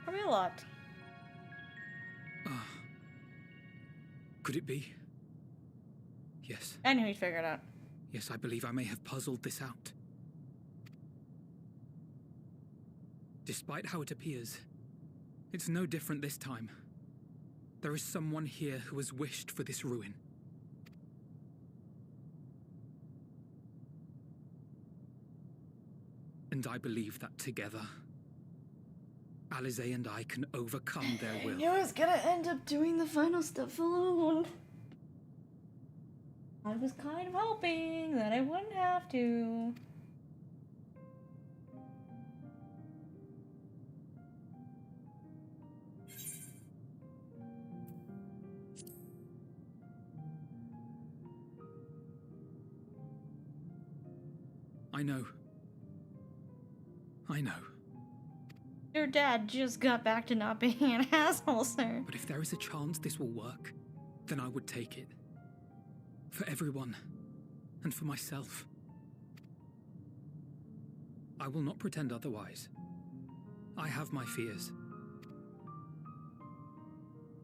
Probably a lot. Could it be? Yes. I knew he'd figure it out. Yes, I believe I may have puzzled this out. Despite how it appears, it's no different this time. There is someone here who has wished for this ruin. And I believe that together, Alize and I can overcome their will. I knew I was gonna end up doing the final stuff alone. I was kind of hoping that I wouldn't have to. I know. I know. Your dad just got back to not being an asshole, sir. But if there is a chance this will work, then I would take it. For everyone, and for myself. I will not pretend otherwise. I have my fears.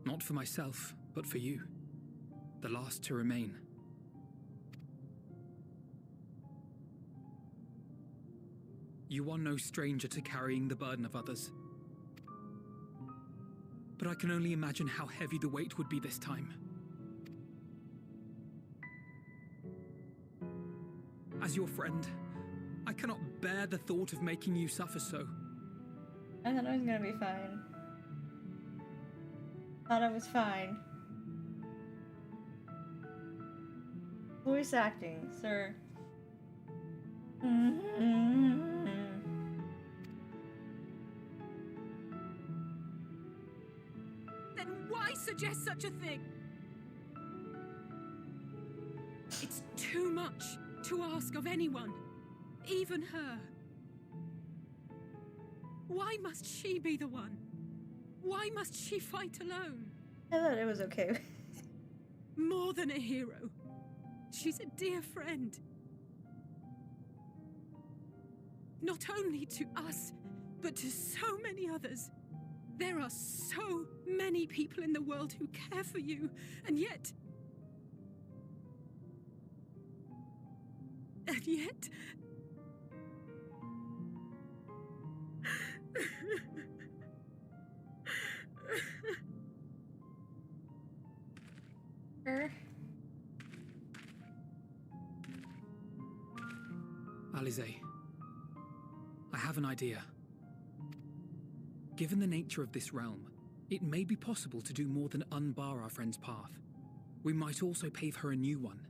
Not for myself, but for you. The last to remain. You are no stranger to carrying the burden of others. But I can only imagine how heavy the weight would be this time. As your friend, I cannot bear the thought of making you suffer so. I thought I was gonna be fine. Thought I was fine. Voice acting, sir. Then why suggest such a thing? It's too much to ask of anyone, even her. Why must she be the one? Why must she fight alone? I thought it was okay. More than a hero. She's a dear friend. Not only to us, but to so many others. There are so many people in the world who care for you, and yet... And yet... Alize, I have an idea. Given the nature of this realm, it may be possible to do more than unbar our friend's path. We might also pave her a new one.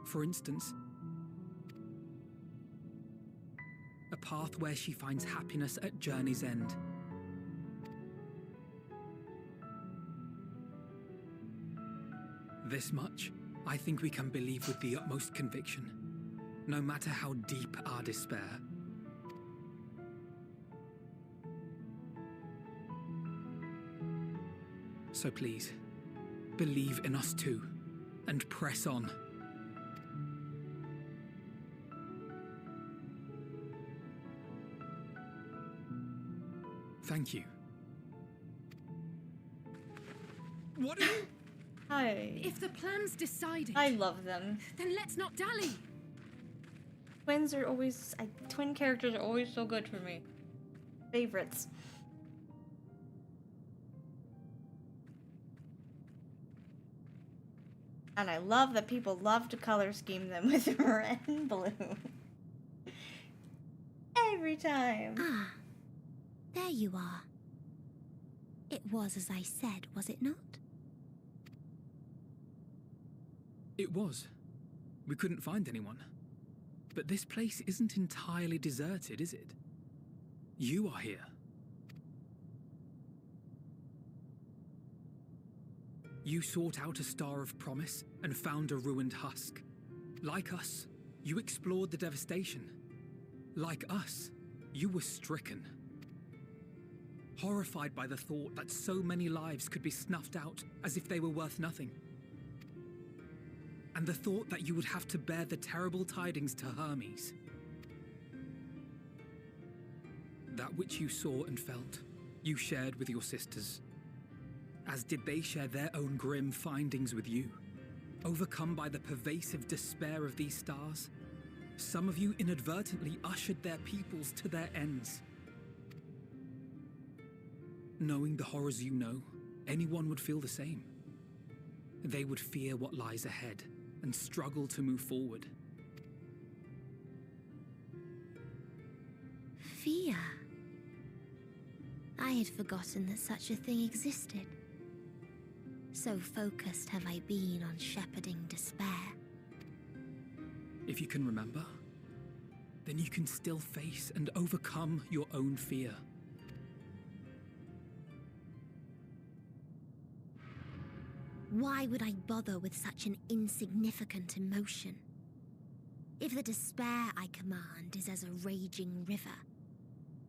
For instance, a path where she finds happiness at journey's end. This much, I think we can believe with the utmost conviction, no matter how deep our despair. So please, believe in us too, and press on. Thank you. What are you... If the plan's decided... I love them. Then let's not dally. Twins are always... twin characters are always so good for me. Favorites. And I love that people love to color scheme them with red and blue. Every time. There you are. It was as I said, was it not? It was. We couldn't find anyone. But this place isn't entirely deserted, is it? You are here. You sought out a Star of Promise and found a ruined husk. Like us, you explored the devastation. Like us, you were stricken. Horrified by the thought that so many lives could be snuffed out as if they were worth nothing. And the thought that you would have to bear the terrible tidings to Hermes. That which you saw and felt, you shared with your sisters. As did they share their own grim findings with you. Overcome by the pervasive despair of these stars, some of you inadvertently ushered their peoples to their ends. Knowing the horrors you know, anyone would feel the same. They would fear what lies ahead and struggle to move forward. Fear. I had forgotten that such a thing existed. So focused have I been on shepherding despair. If you can remember, then you can still face and overcome your own fear. Why would I bother with such an insignificant emotion? If the despair I command is as a raging river,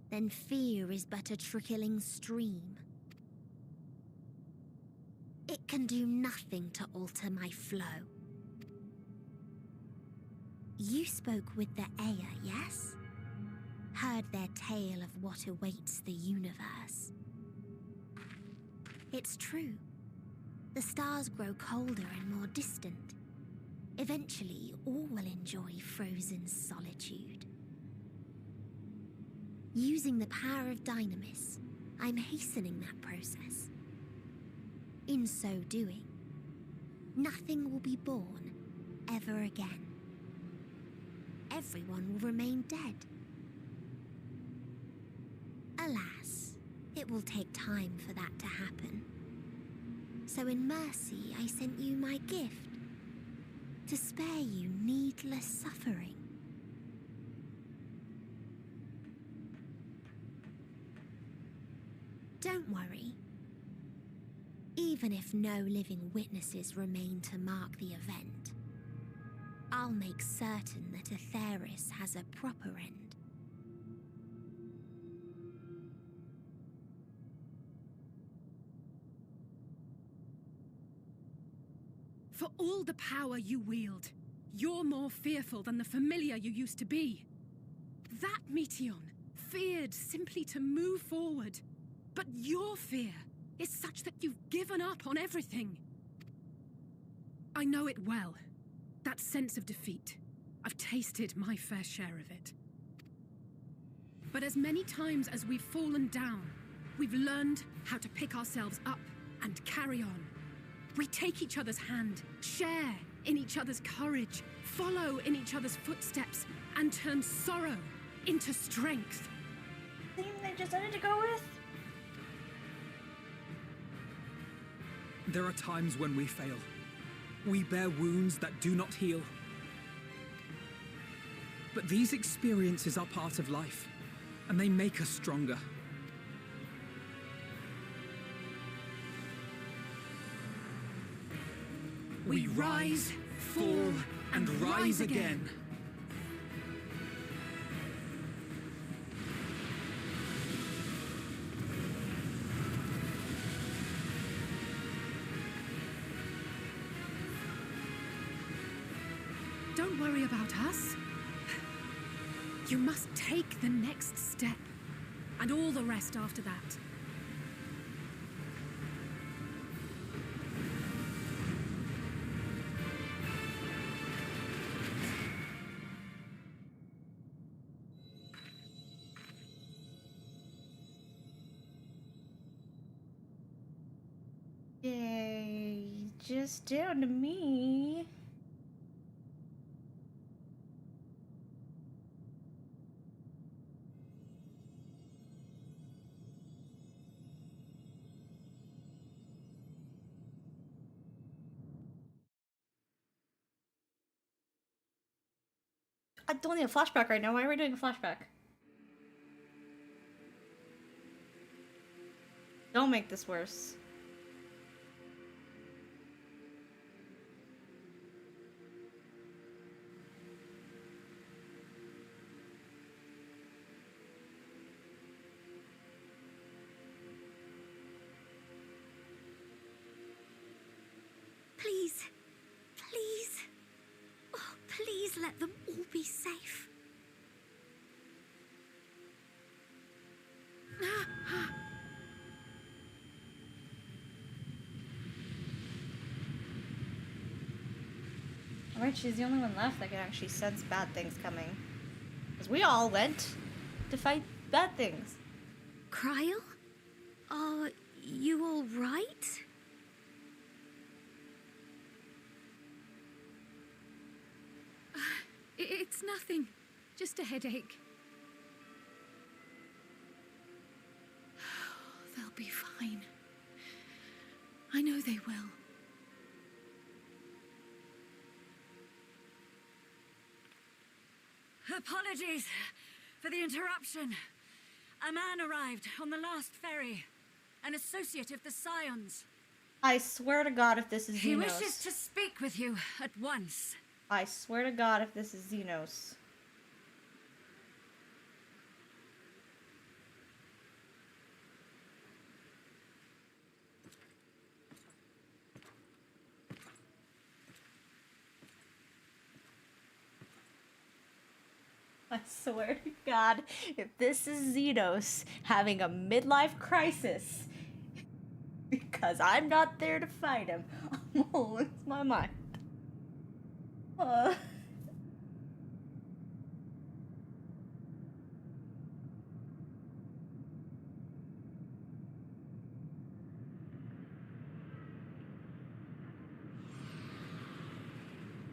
then fear is but a trickling stream. It can do nothing to alter my flow. You spoke with the Aya, yes? Heard their tale of what awaits the universe. It's true. The stars grow colder and more distant. Eventually, all will enjoy frozen solitude. Using the power of Dynamis, I'm hastening that process. In so doing, nothing will be born ever again. Everyone will remain dead. Alas, it will take time for that to happen. So in mercy, I sent you my gift, to spare you needless suffering. Don't worry. Even if no living witnesses remain to mark the event, I'll make certain that Aetheris has a proper end. For all the power you wield, you're more fearful than the familiar you used to be. That Meteion feared simply to move forward. But your fear is such that you've given up on everything. I know it well. That sense of defeat. I've tasted my fair share of it. But as many times as we've fallen down, we've learned how to pick ourselves up and carry on. We take each other's hand, share in each other's courage, follow in each other's footsteps, and turn sorrow into strength. Theme they decided to go with? There are times when we fail. We bear wounds that do not heal. But these experiences are part of life, and they make us stronger. We rise, fall, and rise again. Don't worry about us. You must take the next step, and all the rest after that. Yay, just down to me. I don't need a flashback right now. Why are we doing a flashback? Don't make this worse. Please. Please. Oh, please let them all be safe. Alright, she's the only one left that can actually sense bad things coming. Because we all went to fight bad things. Cryle? Are you all right? It's nothing. Just a headache. They'll be fine. I know they will. Apologies for the interruption. A man arrived on the last ferry. An associate of the Scions. I swear to God if this is Xenos. He wishes to speak with you at once. I swear to God if this is Xenos. I swear to God, if this is Xenos having a midlife crisis, because I'm not there to fight him, I'm gonna lose my mind. Oh,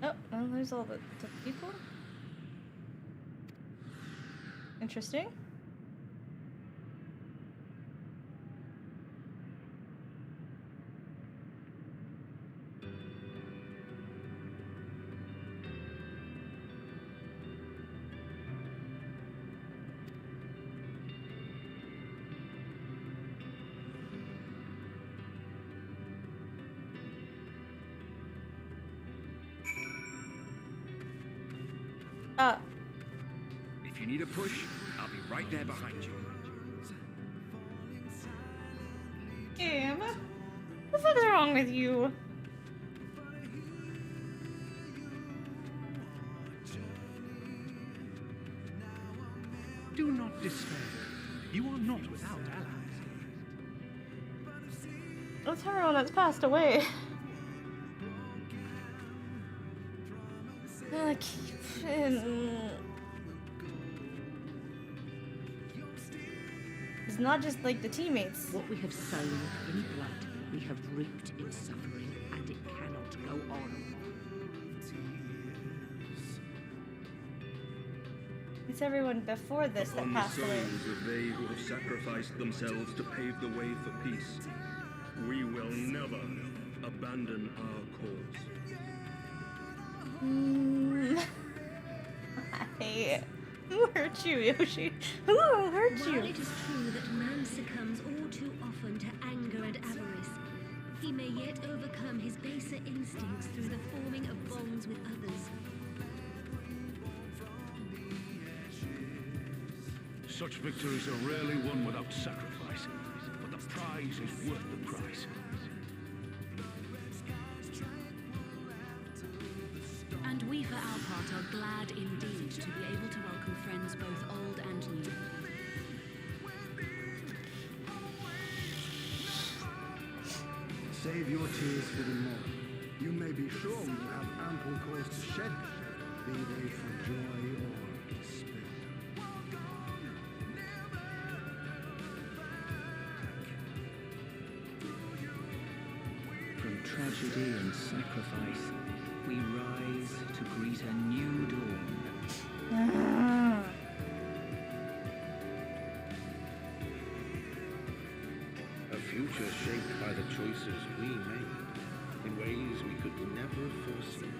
well, there's all the people. Interesting. If you need a push, I'll be right there behind you. Kim, what the fuck's wrong with you? Do not despair. You are not without allies. That's everyone that's passed away. It's not just like the teammates. What we have sown in blood, we have reaped in suffering, and it cannot go on. It's everyone before this that passed away. Upon the souls of they who have sacrificed themselves to pave the way for peace, we will never abandon our cause. Who hurt you, Yoshi? Who hurt you? While it is true that man succumbs all too often to anger and avarice, he may yet overcome his baser instincts through the forming of bonds with others. Such victories are rarely won without sacrifice, but the prize is worth the price. And we, for our part, are glad indeed to be able to welcome friends both old and new. Save your tears for the morrow. You may be sure we will have ample cause to shed them, be they for joy or despair. From tragedy and sacrifice, we rise to greet a new dawn. A future shaped by the choices we made in ways we could never foresee.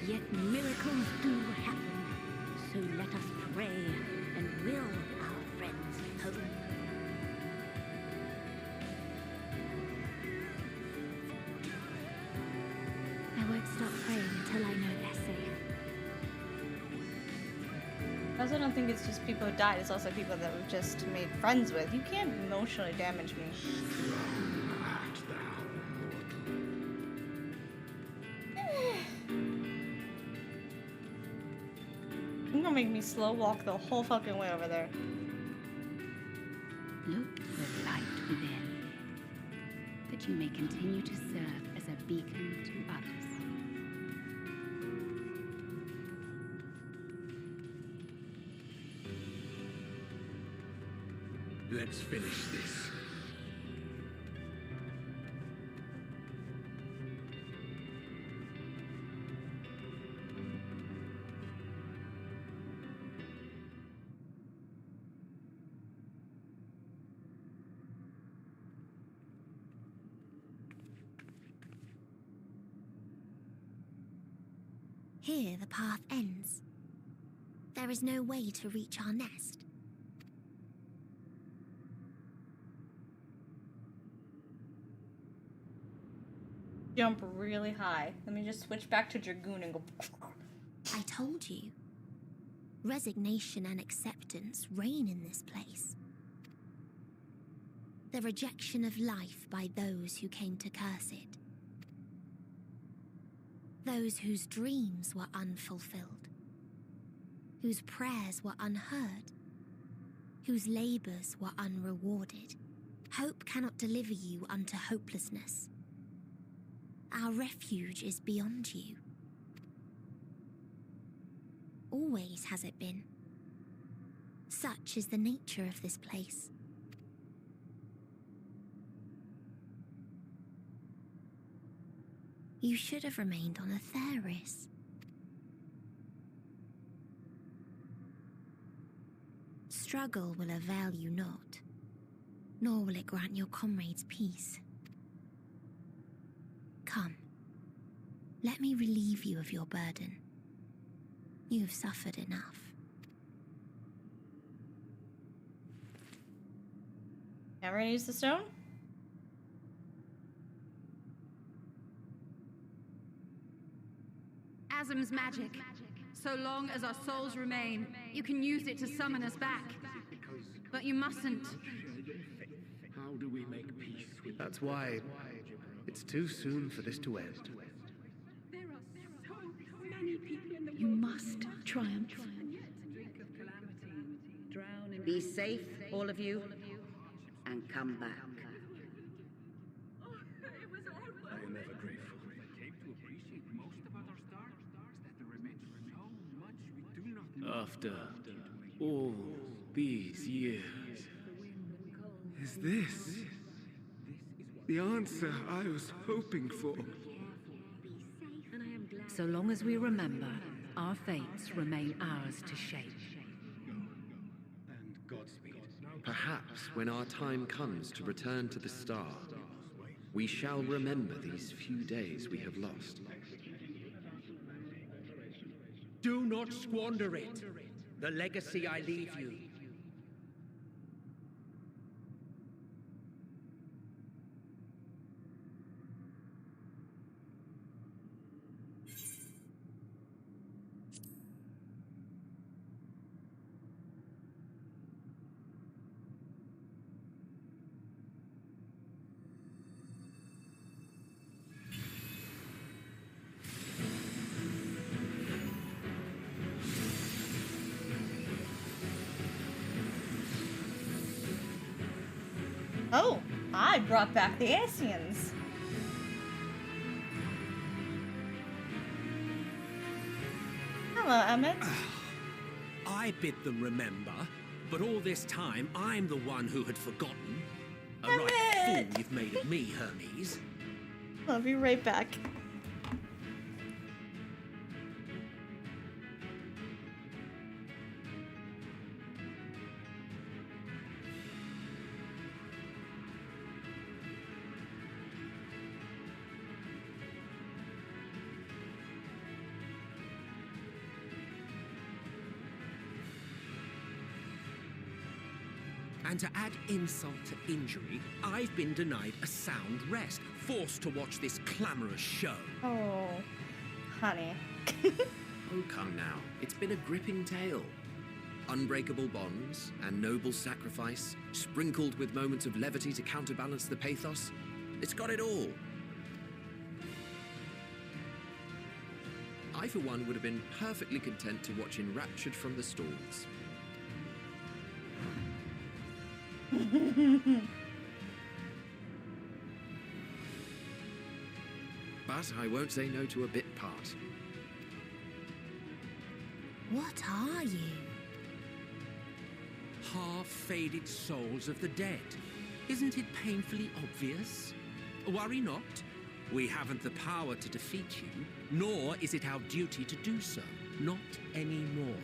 Yet miracles do happen. So let us pray and will our friends home. I won't stop praying until I know they're safe. I also don't think it's just people who died, it's also people that we've just made friends with. You can't emotionally damage me. You're gonna make me slow walk the whole fucking way over there. Look to the light within, that you may continue to serve as a beacon to others. Let's finish this. Here the path ends. There is no way to reach our nest. Jump really high. Let me just switch back to Dragoon and go. I told you. Resignation and acceptance reign in this place. The rejection of life by those who came to curse it. Those whose dreams were unfulfilled. Whose prayers were unheard. Whose labors were unrewarded. Hope cannot deliver you unto hopelessness. Our refuge is beyond you. Always has it been. Such is the nature of this place. You should have remained on Atheris. Struggle will avail you not, nor will it grant your comrades peace. Come, let me relieve you of your burden. You have suffered enough. Never gonna use the stone? Asm's magic. So long as our souls remain, you can use it to summon us back. But you mustn't. How do we make peace with That's why it's too soon for this to end. You must triumph. Be safe, all of you, and come back. I am ever grateful. I came to appreciate most about our stars, that there remains so much we do not know. After all these years, Is this the answer I was hoping for? So long as we remember, our fates remain ours to shape. And Godspeed. perhaps when our time comes to return to the star, we shall remember these few days we have lost. Do not squander it. The legacy I leave you. Oh, I brought back the Asians. Hello, Emmett. I bid them remember, but all this time I'm the one who had forgotten. A right fool you've made of me, Hermes. I'll be right back. And to add insult to injury, I've been denied a sound rest, forced to watch this clamorous show. Oh, honey. Oh, come now. It's been a gripping tale. Unbreakable bonds and noble sacrifice, sprinkled with moments of levity to counterbalance the pathos. It's got it all. I, for one, would have been perfectly content to watch enraptured from the stalls. But I won't say no to a bit part. What are you? Half-faded souls of the dead. Isn't it painfully obvious? Worry not. We haven't the power to defeat you, nor is it our duty to do so. Not anymore.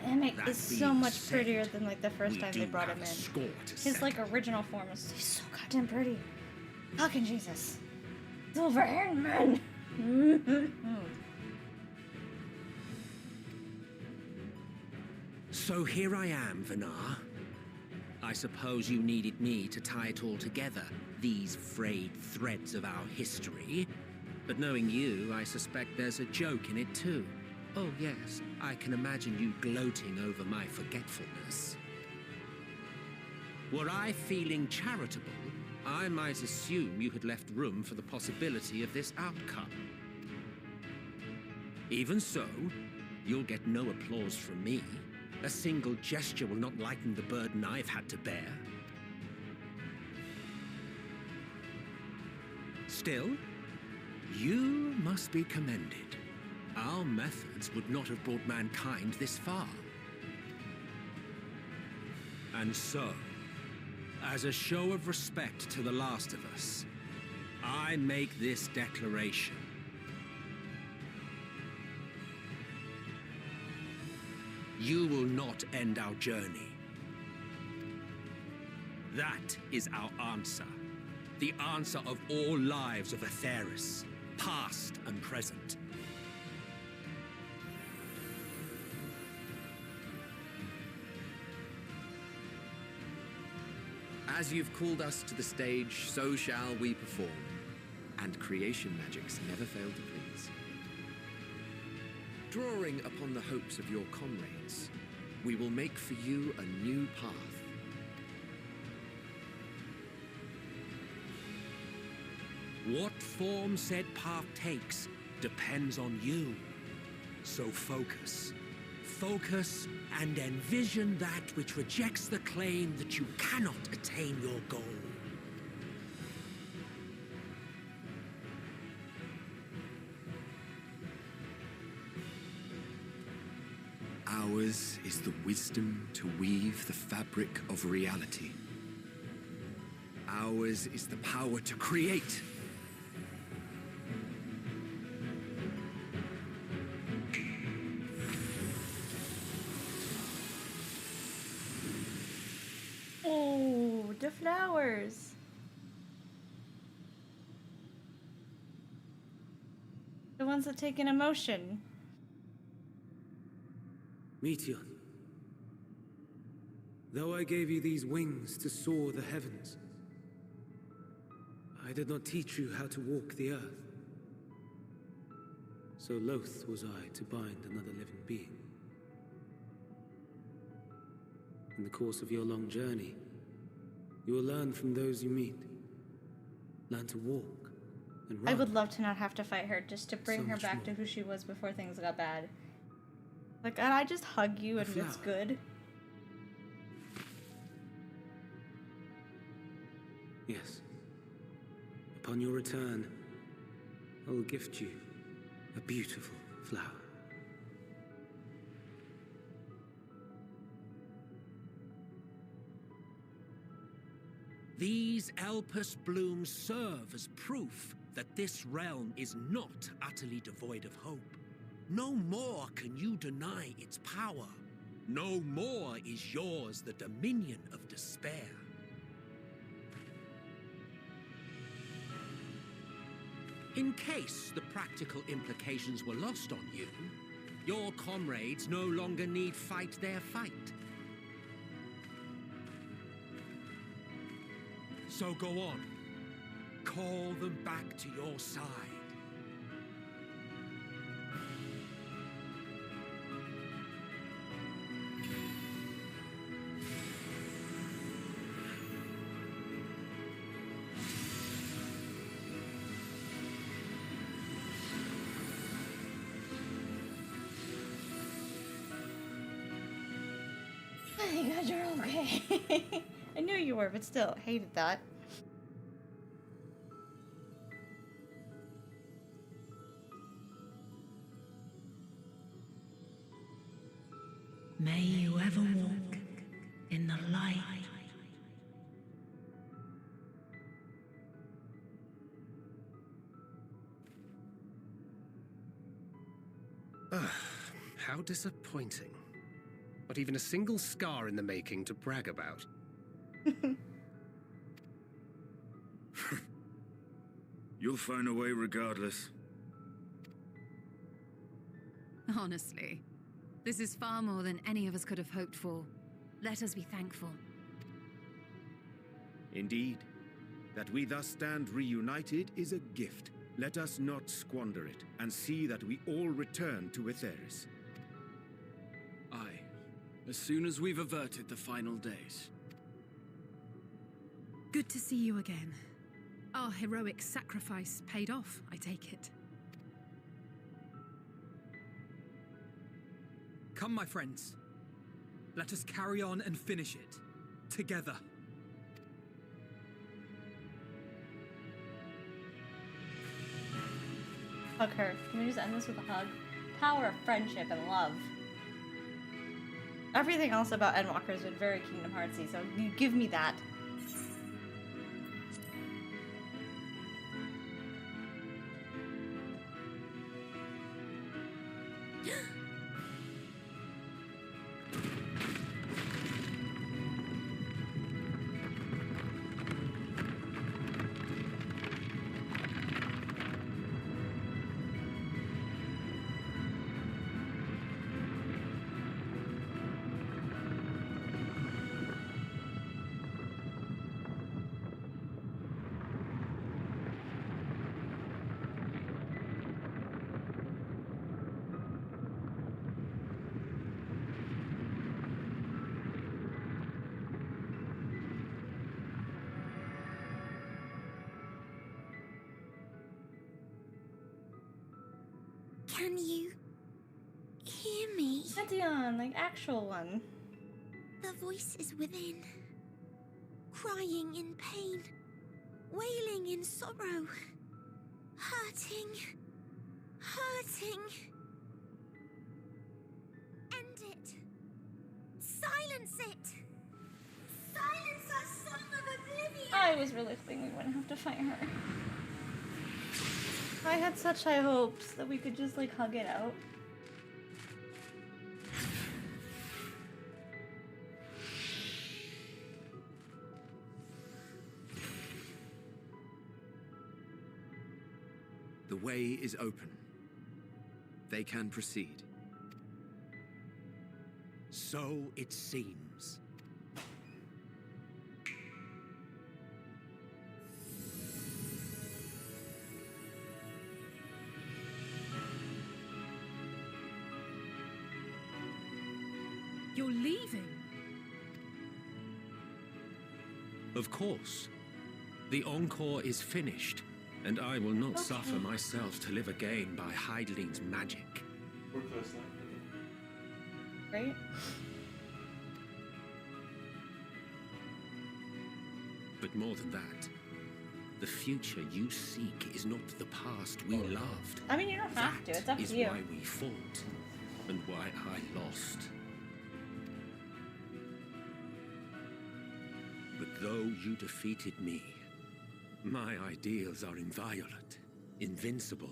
Emmett is so much prettier than like the first time they brought him in. His like original form is so goddamn pretty. Fucking Jesus. Silverhand man. So here I am, Vanar. I suppose you needed me to tie it all together, these frayed threads of our history. But knowing you, I suspect there's a joke in it too. Oh yes, I can imagine you gloating over my forgetfulness. Were I feeling charitable, I might assume you had left room for the possibility of this outcome. Even so, you'll get no applause from me. A single gesture will not lighten the burden I've had to bear. Still, you must be commended. Our methods would not have brought mankind this far. And so, as a show of respect to the last of us, I make this declaration. You will not end our journey. That is our answer. The answer of all lives of Aetheris, past and present. As you've called us to the stage, so shall we perform. And creation magics never fail to please. Drawing upon the hopes of your comrades, we will make for you a new path. What form said path takes depends on you. So focus. Focus and envision that which rejects the claim that you cannot attain your goal. Ours is the wisdom to weave the fabric of reality. Ours is the power to create. Oh, the flowers. The ones that take an emotion. Meteor, though I gave you these wings to soar the heavens, I did not teach you how to walk the earth. So loath was I to bind another living being. In the course of your long journey, you will learn from those you meet. Learn to walk and run. I would love to not have to fight her, just to bring So her much back more. to who she was before things got bad. Like, and I just hug you and it's good. Yes. Upon your return, I will gift you a beautiful flower. These Elpis blooms serve as proof that this realm is not utterly devoid of hope. No more can you deny its power. No more is yours the dominion of despair. In case the practical implications were lost on you, Your comrades no longer need fight their fight. So go on. Call them back to your side. Thank God you're okay. I knew you were, but still, hated that. May you ever walk in the light. How disappointing. Not even a single scar in the making to brag about. You'll find a way regardless. Honestly, this is far more than any of us could have hoped for. Let us be thankful. Indeed. That we thus stand reunited is a gift. Let us not squander it, and see that we all return to Etheris. Aye. As soon as we've averted the final days. Good to see you again. Our heroic sacrifice paid off, I take it. Come, my friends. Let us carry on and finish it. Together. Hug her. Can we just end this with a hug? Power of friendship and love. Everything else about Endwalker has been very Kingdom Heartsy, so you give me that. Can you hear me? Meteon, like actual one. The voice is within, crying in pain, wailing in sorrow, hurting. End it. Silence it. Silence our son of oblivion. I was really hoping we wouldn't have to fight her. I had such high hopes that we could just like hug it out. The way is open. They can proceed. So it seems. You're leaving? Of course. The encore is finished, and I will not suffer myself to live again by Heidlin's magic. We're close now. Right? But more than that, the future you seek is not the past we loved. I mean, you don't have to. It's up Is to you. why we fought, and why I lost. But though you defeated me, my ideals are inviolate, invincible.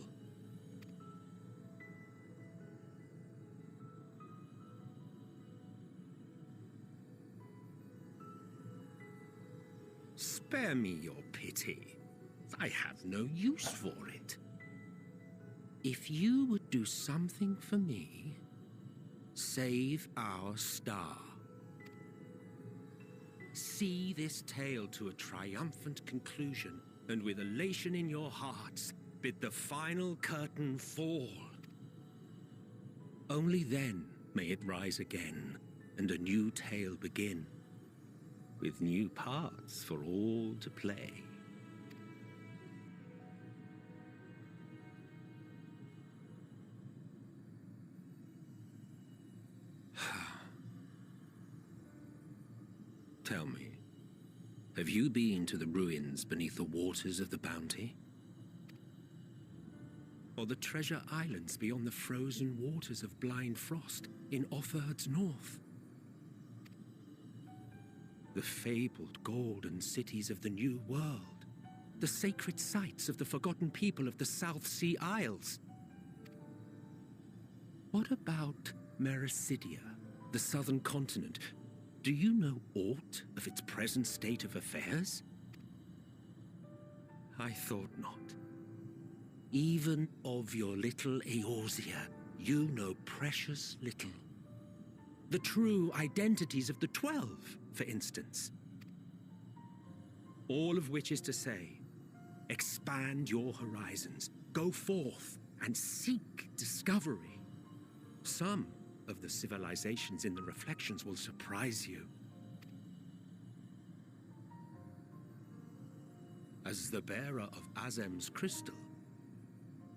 Spare me your pity. I have no use for it. If you would do something for me, save our star. See this tale to a triumphant conclusion, and with elation in your hearts, bid the final curtain fall. Only then may it rise again, and a new tale begin, with new parts for all to play. Tell me, have you been to the ruins beneath the waters of the Bounty? Or the treasure islands beyond the frozen waters of Blind Frost in Offerd's north? The fabled golden cities of the New World, the sacred sites of the forgotten people of the South Sea Isles? What about Mericidia, the southern continent? Do you know aught of its present state of affairs? I thought not. Even of your little Eorzea, you know precious little. The true identities of the 12, for instance. All of which is to say, expand your horizons, go forth and seek discovery. Some of the civilizations in the reflections will surprise you. As the bearer of Azem's crystal,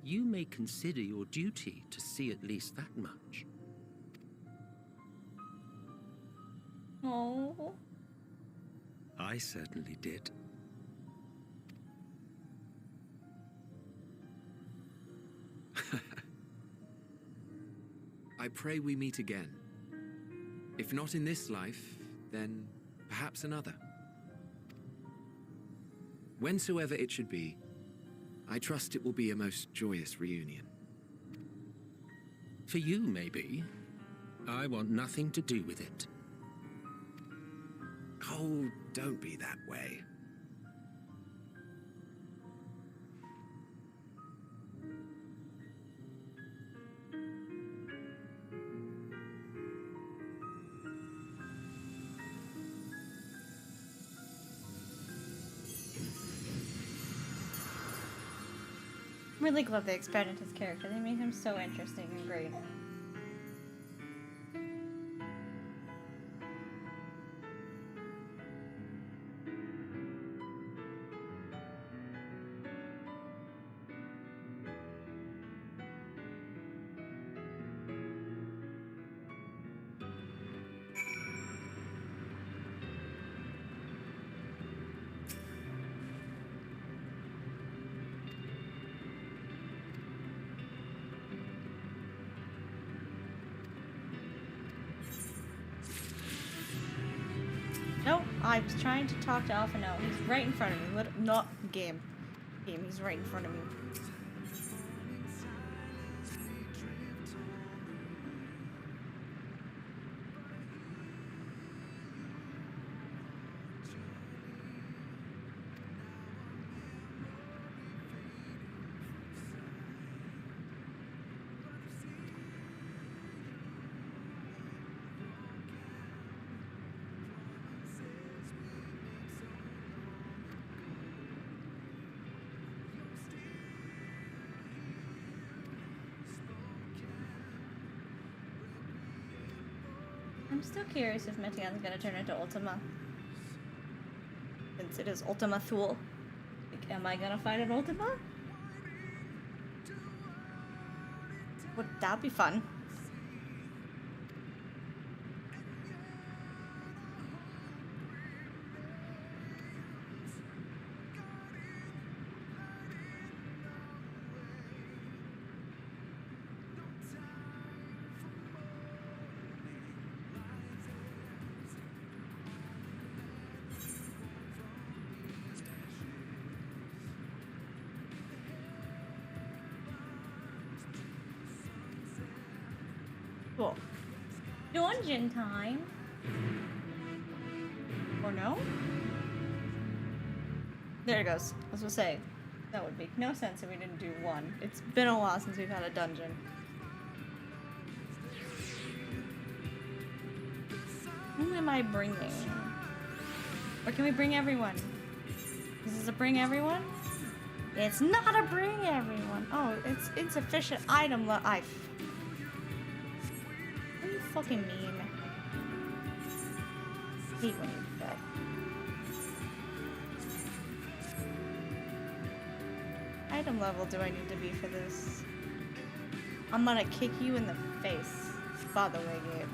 you may consider your duty to see at least that much. Oh. I certainly did. I pray we meet again. If not in this life, then perhaps another. Whensoever it should be, I trust it will be a most joyous reunion. For you, maybe. I want nothing to do with it. Oh, don't be that way. I'm really glad they expanded his character. They made him so interesting and great. Nope, I was trying to talk to Alpha now. He's right in front of me. Not game. He's right in front of me. I'm still curious if Meteon's gonna turn into Ultima. Since it is Ultima Thule. Like, am I gonna fight an Ultima? Would that be fun? Cool. Dungeon time. Or no? There it goes. I was gonna say, that would make no sense if we didn't do one. It's been a while since we've had a dungeon. Who am I bringing? Or can we bring everyone? Is this a bring everyone? It's not a bring everyone. Oh, it's insufficient item What do you fucking mean? Hate when you do that. Item level do I need to be for this? I'm gonna kick you in the face. By the way, Gabe.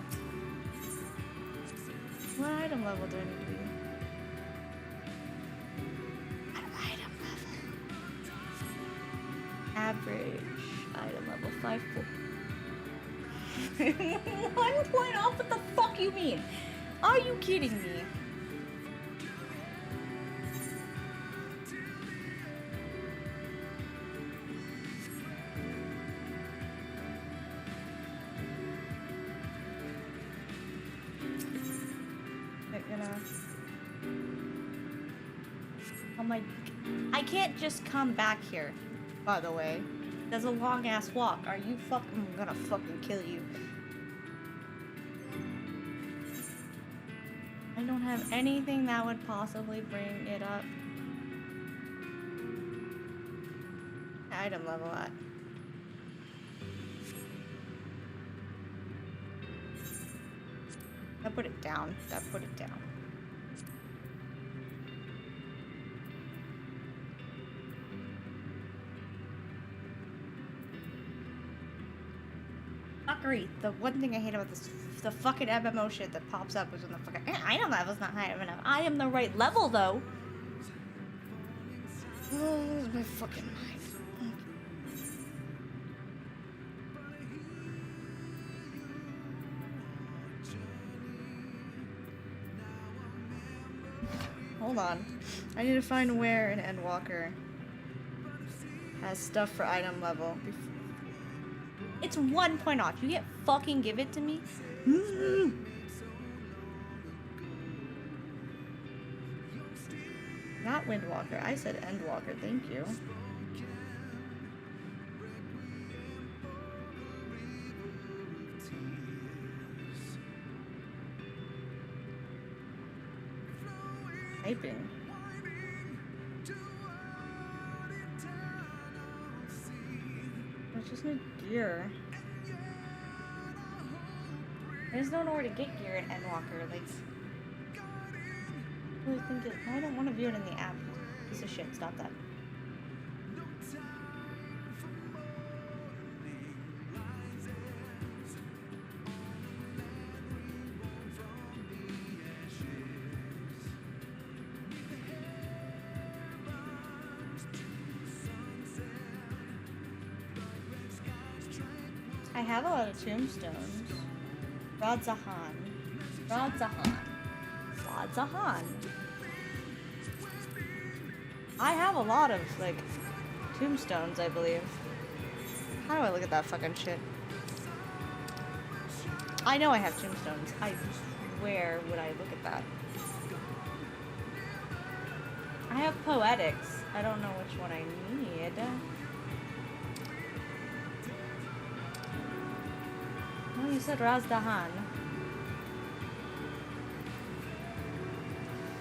What item level do I need to be? Item level. Average item level 5. 1 point off? What the fuck you mean? Are you kidding me? Oh my... I can't just come back here, by the way. There's a long ass walk. Are you fucking... I'm gonna fucking kill you. I don't have anything that would possibly bring it up. Item level at. That put it down. That put it down. Fuckery. The one thing I hate about this, the fucking MMO shit that pops up is when the fucking item level's not high enough. I am the right level though. Oh, lose my fucking mind. Hold on. I need to find where an Endwalker has stuff for item level. It's 1 point off. You can't fucking give it to me. Not Windwalker. I said Endwalker. Thank you. Typing. I just need gear. I just don't know where to get gear in Endwalker. Like, I really think it. I don't want to view it in the app. Piece of shit. Stop that. I have a lot of tombstones. Radzahan. I have a lot of, like, tombstones, I believe. How do I look at that fucking shit? I know I have tombstones. Where would I look at that? I have poetics. I don't know which one I need. Oh, you said Razdahan.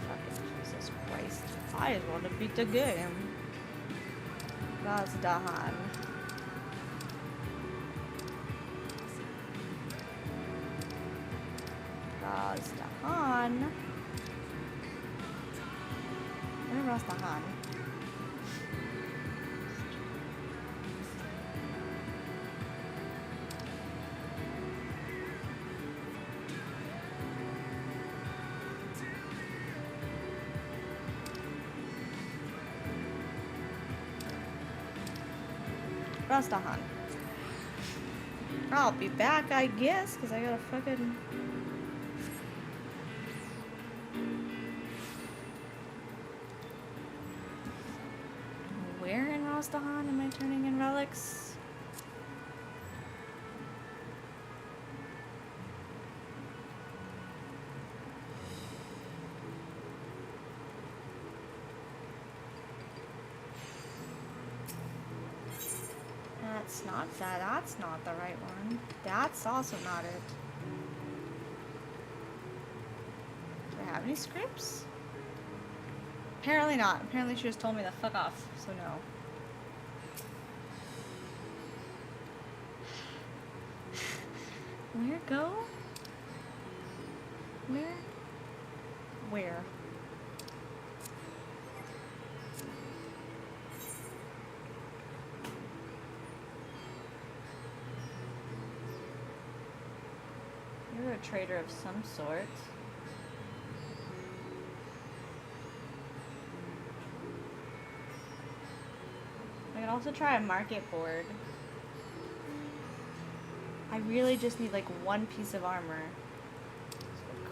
Fucking Jesus Christ. I just want to beat the game. Razdahan. Razdahan. Where's Razdahan? Razdahan. I'll be back, I guess, because I gotta fucking... Where in Razdahan am I turning in relics? That's not that. That's not the right one. That's also not it. have any scripts? Apparently not. Apparently she just told me to fuck off, so no. Where go? Where? Where? You're a trader of some sort. I could also try a market board. I really just need like one piece of armor.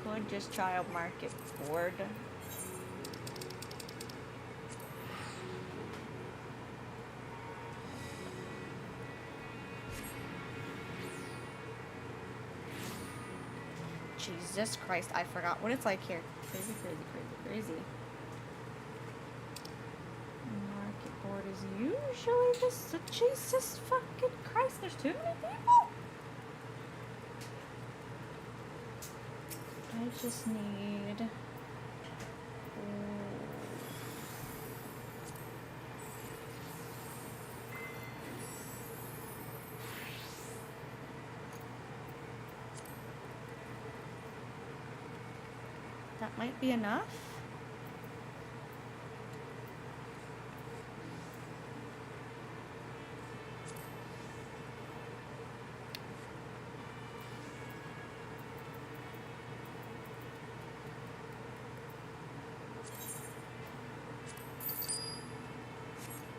So I could just try a market board. Jesus Christ, I forgot what it's like here. Crazy, crazy, crazy, crazy. Market board is usually just Jesus fucking Christ, there's too many people. I just need... That might be enough.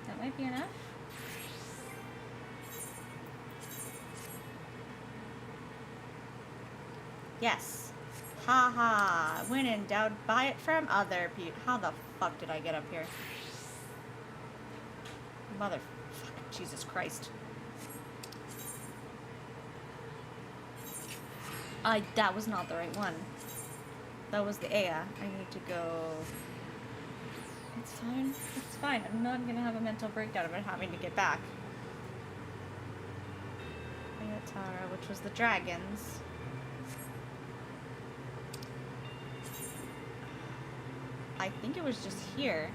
That might be enough. Yes. Haha. When in doubt, buy it from other people. How the fuck did I get up here? Mother... Jesus Christ. That was not the right one. That was the Aya. I need to go... It's fine. It's fine. I'm not gonna have a mental breakdown about having to get back. Aya Tara, which was the dragons. I think it was just here.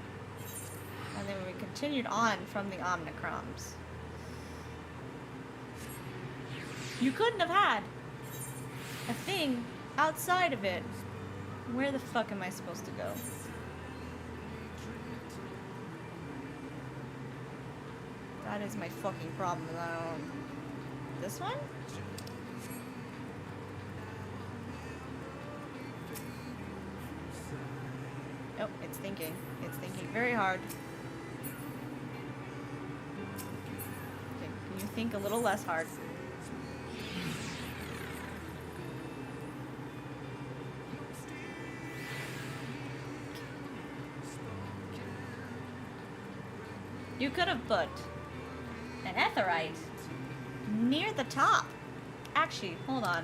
And then we continued on from the Omnicroms. You couldn't have had a thing outside of it. Where the fuck am I supposed to go? That is my fucking problem. This one? Oh, it's thinking. It's thinking very hard. Okay, can you think a little less hard? You could have put an Aetheryte near the top. Actually, hold on.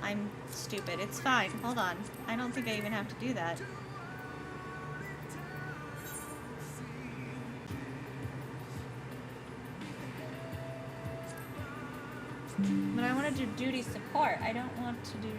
I'm stupid. It's fine. Hold on. I don't think I even have to do that. But I want to do duty support. I don't want to do...